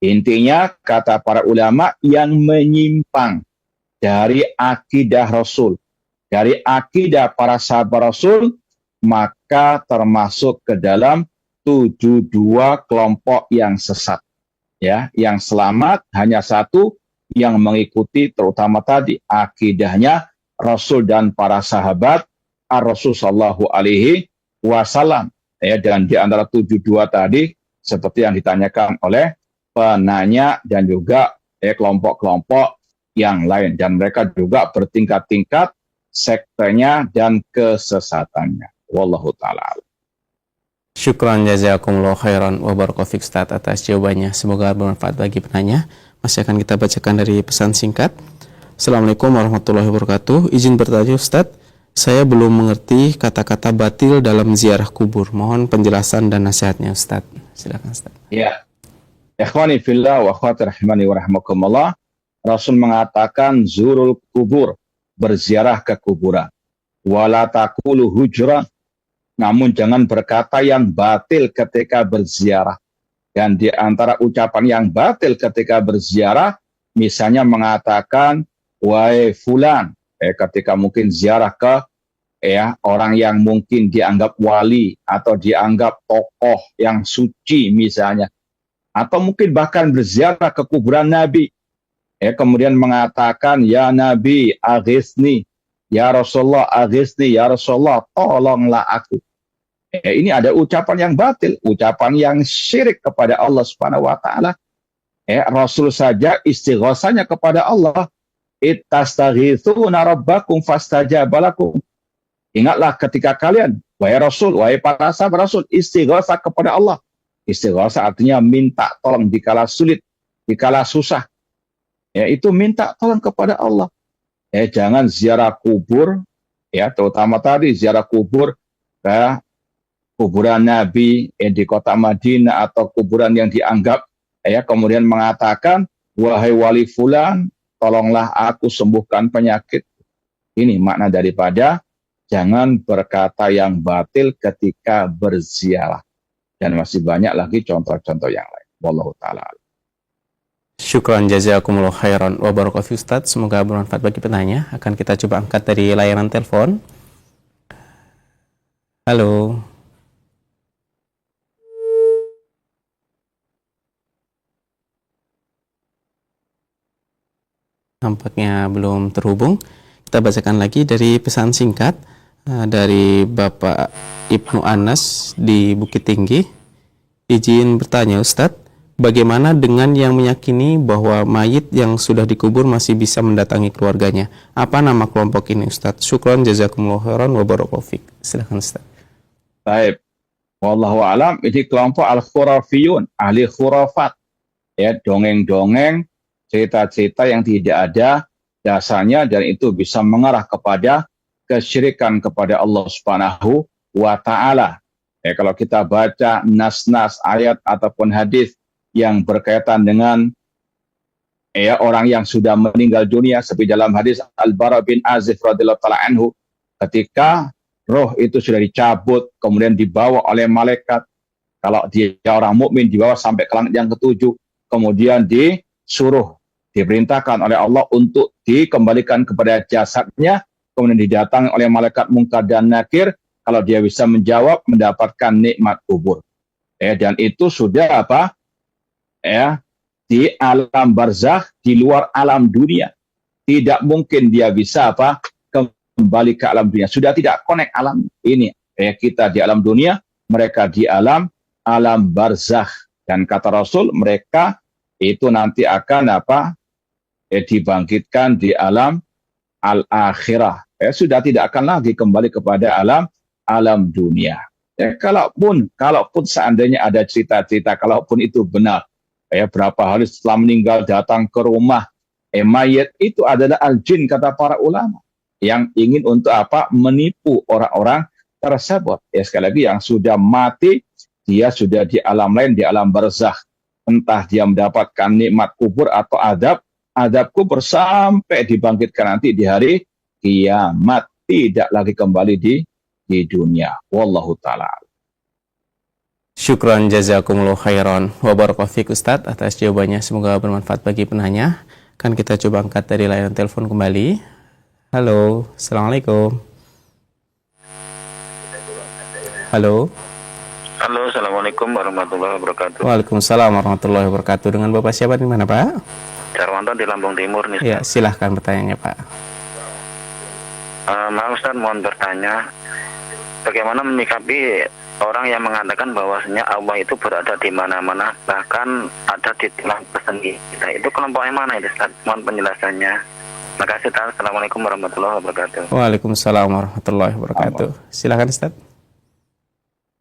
Intinya kata para ulama, yang menyimpang dari akidah Rasul, dari akidah para sahabat Rasul, maka termasuk ke dalam 72 kelompok yang sesat. Yang selamat hanya satu, yang mengikuti terutama tadi akidahnya Rasul dan para sahabat Ar-Rasul sallallahu alaihi wasallam. Dan di antara 72 tadi, seperti yang ditanyakan oleh penanya dan juga kelompok-kelompok yang lain, dan mereka juga bertingkat-tingkat sektenya dan kesesatannya. Wallahu ta'ala. Syukran jazakumullah khairan wa barakallahu fiik Ustaz atas jawabannya, semoga bermanfaat bagi penanya. Masih akan kita bacakan dari pesan singkat. Assalamualaikum warahmatullahi wabarakatuh. Izin bertanya Ustaz, saya belum mengerti kata-kata batil dalam ziarah kubur. Mohon penjelasan dan nasihatnya Ustaz. Silakan Ustaz. Ya. Ikhwani fillah wa akhwati rahimani wa rahmakumullah. Rasul mengatakan zurul kubur, berziarah ke kuburan. Wala taqulu hujra, namun jangan berkata yang batil ketika berziarah. Dan di antara ucapan yang batil ketika berziarah, misalnya mengatakan, wahai fulan, ketika mungkin ziarah ke orang yang mungkin dianggap wali atau dianggap tokoh yang suci misalnya, atau mungkin bahkan berziarah ke kuburan Nabi, kemudian mengatakan, ya Nabi aghisni, ya Rasulullah aghisni, ya Rasulullah tolonglah aku. Ini ada ucapan yang batil, ucapan yang syirik kepada Allah Subhanahu wa taala. Rasul saja istighosanya kepada Allah, ittastaghitsuna rabbakum fastajaba lakum. Ingatlah ketika kalian, wahai Rasul, wahai para sahabat Rasul, istighosah kepada Allah. Istighosah artinya minta tolong dikala sulit, dikala susah. Itu minta tolong kepada Allah. Jangan ziarah kubur, terutama tadi ziarah kubur kuburan Nabi di kota Madinah atau kuburan yang dianggap, kemudian mengatakan, wahai wali fulan, tolonglah aku sembuhkan penyakit. Ini makna daripada jangan berkata yang batil ketika berziarah. Dan masih banyak lagi contoh-contoh yang lain. Wallahu ta'ala. Syukran jazakumullah khairan wa barakallahu fiik Ustaz, semoga bermanfaat bagi penanya. Akan kita coba angkat dari layanan telepon. Halo. Nampaknya belum terhubung. Kita bacakan lagi dari pesan singkat. Dari Bapak Ibnu Anas di Bukit Tinggi. Izin bertanya Ustadz, bagaimana dengan yang meyakini bahwa mayit yang sudah dikubur masih bisa mendatangi keluarganya? Apa nama kelompok ini Ustadz? Syukron jazakumullah khairan wa barakallahu fiik. Silakan Ustadz. Baik. Wallahu alam, ini kelompok al-khurafiyun, ahli khurafat. Ya, dongeng-dongeng, cerita-cerita yang tidak ada dasarnya dan itu bisa mengarah kepada kesyirikan kepada Allah Subhanahu wa taala. Ya, kalau kita baca nas-nas ayat ataupun hadis yang berkaitan dengan orang yang sudah meninggal dunia, seperti dalam hadis Al-Bara bin Azib radhiyallahu taala anhu, ketika roh itu sudah dicabut kemudian dibawa oleh malaikat, kalau dia orang mukmin dibawa sampai ke langit yang ketujuh, kemudian diperintahkan oleh Allah untuk dikembalikan kepada jasadnya, kemudian didatangi oleh malaikat Munkar dan Nakir. Kalau dia bisa menjawab, mendapatkan nikmat kubur. Dan itu sudah di alam barzakh, di luar alam dunia. Tidak mungkin dia bisa kembali ke alam dunia. Sudah tidak connect alam ini. Kita di alam dunia, mereka di alam barzakh. Dan kata Rasul, mereka itu nanti akan dibangkitkan di alam al-akhirah. Sudah tidak akan lagi kembali kepada alam dunia. Kalaupun seandainya ada cerita-cerita, kalaupun itu benar, berapa hari setelah meninggal datang ke rumah mayit, itu adalah al-jin, kata para ulama, yang ingin untuk menipu orang-orang tersebut. Sekali lagi, yang sudah mati, dia sudah di alam lain, di alam barzakh. Entah dia mendapatkan nikmat kubur atau adab kubur sampai dibangkitkan nanti di hari kiamat, tidak lagi kembali di dunia. Wallahu ta'ala. Syukran jazakumullah khairan wa barakallahu fiik Ustadz atas jawabannya, semoga bermanfaat bagi penanya. Kan kita coba angkat dari layanan telepon kembali. Halo, assalamualaikum. Halo. Halo, assalamualaikum warahmatullahi wabarakatuh. Waalaikumsalam warahmatullahi wabarakatuh. Dengan Bapak siapa di mana Pak? Jarwanto di Lampung Timur nih. Ya, silahkan bertanya Pak. Maaf Ustaz, mohon bertanya, bagaimana menyikapi orang yang mengatakan bahwasanya Allah itu berada di mana-mana, bahkan ada di tulang sendi kita? Itu kelompok yang mana itu Ustaz? Mohon penjelasannya. Terima kasih Ustaz. Assalamualaikum warahmatullahi wabarakatuh. Waalaikumsalam warahmatullahi wabarakatuh. Silakan Ustaz.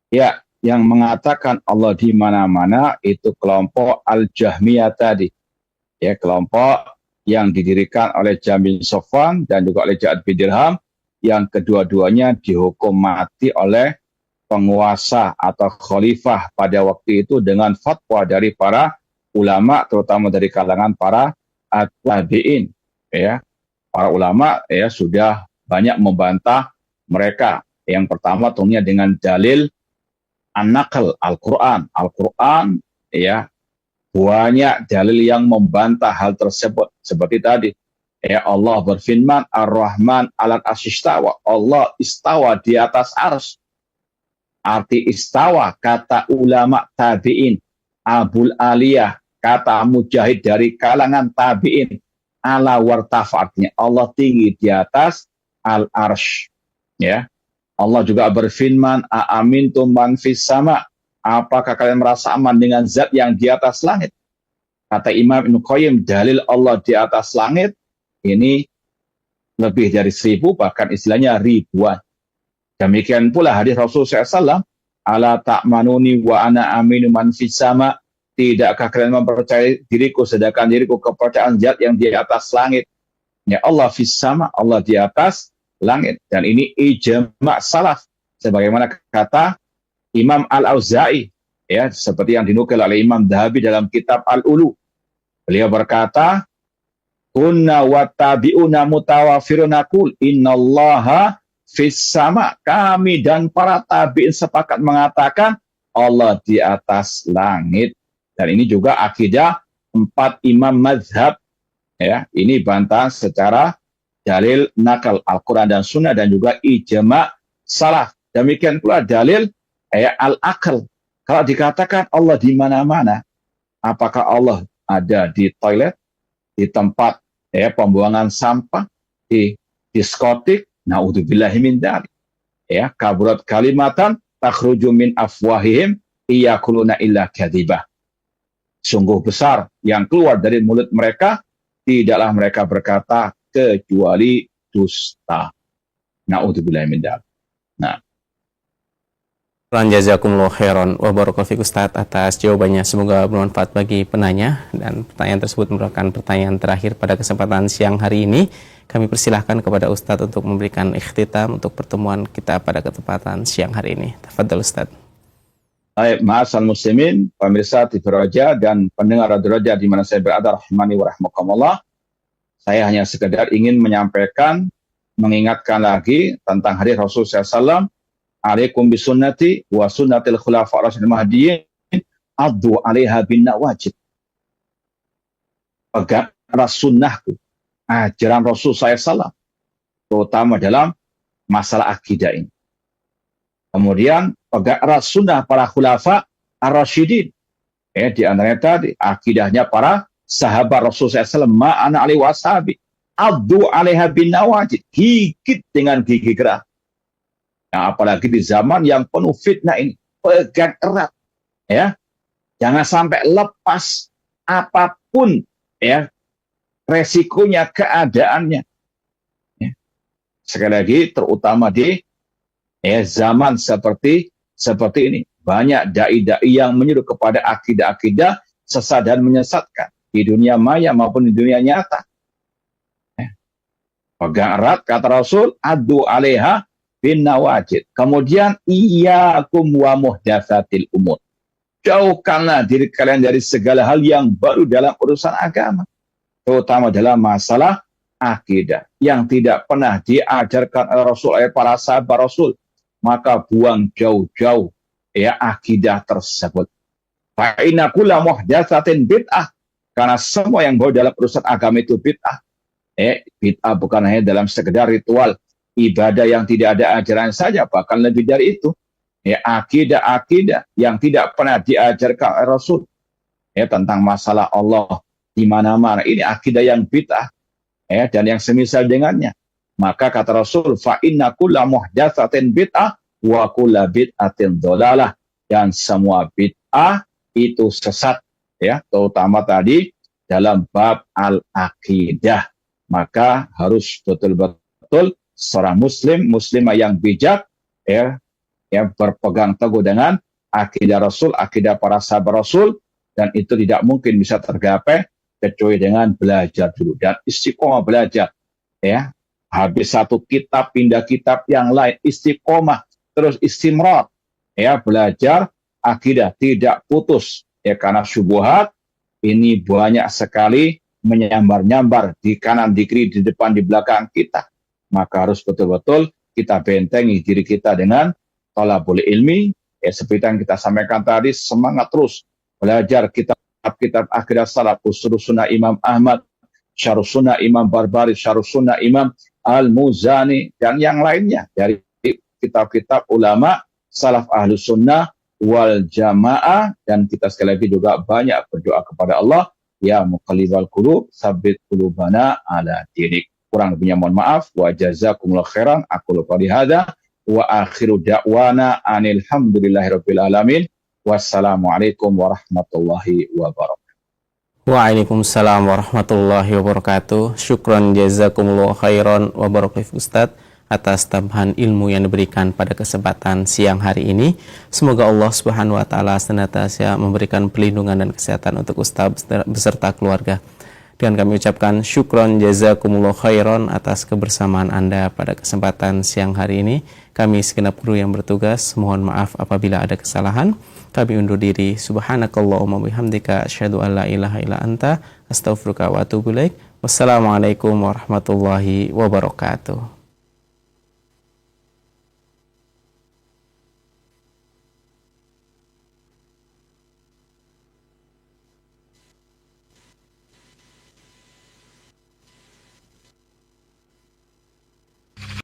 Ya, yang mengatakan Allah di mana-mana itu kelompok Al-Jahmiyah tadi. Ya, kelompok yang didirikan oleh Jahm bin Safwan dan juga oleh Ja'ad bin Dirham, yang kedua-duanya dihukum mati oleh penguasa atau khalifah pada waktu itu dengan fatwa dari para ulama, terutama dari kalangan para tabi'in. Para ulama sudah banyak membantah mereka. Yang pertama tentunya dengan dalil an-naql, Al-Quran. Al-Quran banyak dalil yang membantah hal tersebut. Seperti tadi, Allah berfirman, Ar-Rahman 'alal arsy istawa. Allah istawa di atas arsy. Arti istawa, kata ulama tabi'in, Abul Aliyah, kata Mujahid dari kalangan tabi'in, ala wartafa, artinya Allah tinggi di atas al-arsy. Allah juga berfirman, a'amintum man fis sama. Apakah kalian merasa aman dengan zat yang di atas langit? Kata Imam Ibnu Qayyim, dalil Allah di atas langit ini lebih dari 1000, bahkan istilahnya ribuan. Demikian pula hadis Rasulullah SAW, ala ta'manuni wa ana aminu man fis sama. Tidakkah kalian mempercayai diriku sedangkan diriku kepercayaan zat yang di atas langit? Allah fis sama, Allah di atas langit. Dan ini ijma' salaf, sebagaimana kata Imam Al-Auza'i, seperti yang dinukil oleh Imam Dhahabi dalam kitab Al-Ulu. Beliau berkata, kunna wa tabi'una mutawafiruna kul innallaha fis sama. Kami dan para tabi'in sepakat mengatakan Allah di atas langit. Dan ini juga akidah 4 imam mazhab. Ini bantah secara dalil nakal Al-Quran dan Sunnah dan juga ijma' salaf. Demikian pula dalil al-akal. Kalau dikatakan Allah di mana-mana, apakah Allah ada di toilet, di tempat pembuangan sampah, di diskotik? Naudzubillahi min dzalik. Ya, kaburat kalimatan takhruju min afwahihim iyaquluna illa kadzibah. Sungguh besar yang keluar dari mulut mereka, tidaklah mereka berkata kecuali dusta. Na'udzubillahi min dzalik. Nah, Jazakumullah khairan wa barakallahu fiik Ustaz atas jawabannya. Semoga bermanfaat bagi penanya, dan pertanyaan tersebut merupakan pertanyaan terakhir pada kesempatan siang hari ini. Kami persilahkan kepada Ustaz untuk memberikan ikhtitam untuk pertemuan kita pada kesempatan siang hari ini. Tafadhol Ustaz. baik, ma'asal muslimin, pemirsa TV Roja dan pendengar Radio Roja di mana saya berada, rahimani wa rahmakumullah. Saya hanya sekedar ingin menyampaikan, mengingatkan lagi tentang hadis Rasul SAW, alaikum bisunnati wa sunnatil khulafa ar-rasyidin mahdiyyin addu 'alaiha bin nawajib. Pegang erat sunnahku, ajaran Rasul SAW, terutama dalam masalah akidah ini. Kemudian pegang erat sunnah para khulafa ar-rasyidin. Di antaranya tadi akidahnya para sahabat Rasul SAW, ma'ana alaihi washabi, addu 'alaiha bin nawajib, gigit dengan gigi gerak. Nah, apalagi di zaman yang penuh fitnah ini, pegang erat, ya, jangan sampai lepas apapun, ya, resikonya, keadaannya. Ya. Sekali lagi, terutama di zaman seperti ini, banyak dai-dai yang menyuruh kepada akidah-akidah sesat dan menyesatkan di dunia maya maupun di dunia nyata. Ya. Pegang erat, kata Rasul, addu 'alaiha bin nawajid. Kemudian iyyakum wa muhdatsatil umur. Jauhkanlah diri kalian dari segala hal yang baru dalam urusan agama, terutama dalam masalah akidah yang tidak pernah diajarkan oleh Rasul, oleh para sahabat Rasul. Maka buang jauh-jauh akidah tersebut. Fa inna kulla muhdatsatin bid'ah, karena semua yang baru dalam urusan agama itu bid'ah. Bid'ah bukan hanya dalam sekedar ritual ibadah yang tidak ada ajaran saja, bahkan lebih dari itu. Akidah-akidah yang tidak pernah diajarkan oleh Rasul tentang masalah Allah di mana-mana. Ini akidah yang bid'ah dan yang semisal dengannya. Maka kata Rasul, fa inna kulla muhdatsatin bid'ah wa kulla bid'atin dhalalah, dan semua bid'ah itu sesat, terutama tadi dalam bab al-aqidah. Maka harus betul-betul seorang muslimah yang bijak berpegang teguh dengan akidah Rasul, akidah para sahabat Rasul, dan itu tidak mungkin bisa tergapai kecuali dengan belajar dulu dan istiqomah belajar. Habis satu kitab pindah kitab yang lain, istiqomah terus istimrar, belajar akidah tidak putus, karena syubhat ini banyak sekali menyambar-nyambar di kanan, di kiri, di depan, di belakang kita. Maka harus betul-betul kita bentengi diri kita dengan thalabul ilmi. Seperti yang kita sampaikan tadi, semangat terus belajar kitab-kitab akidah salaf, usul sunnah Imam Ahmad, syarh sunnah Imam Barbari, syarh sunnah Imam Al-Muzani, dan yang lainnya dari kitab-kitab ulama salaf ahlu sunnah wal jamaah. Dan kita sekali lagi juga banyak berdoa kepada Allah, ya muqallibal qulub, tsabbit qulubana ala dinik. Kurang lebihnya mohon maaf. Wa jazakumullah khairan. Aqulu qouli hadza wa akhiru da'wana anil hamdulillahirabbil alamin. Wassalamualaikum warahmatullahi wabarakatuh. Waalaikumsalam warahmatullahi wabarakatuh. Syukran jazakumullah khairan wa barakallahu Ustaz atas tambahan ilmu yang diberikan pada kesempatan siang hari ini. Semoga Allah Subhanahu wa taala senantiasa memberikan perlindungan dan kesehatan untuk Ustaz beserta keluarga. Dan kami ucapkan syukron jazakumullah khairan atas kebersamaan Anda pada kesempatan siang hari ini. Kami segenap kru yang bertugas mohon maaf apabila ada kesalahan. Kami undur diri. Subhanakallahumma bihamdika asyhadu an la ilaha illa anta astaghfiruka wa atubu ilaik. Wassalamualaikum warahmatullahi wabarakatuh.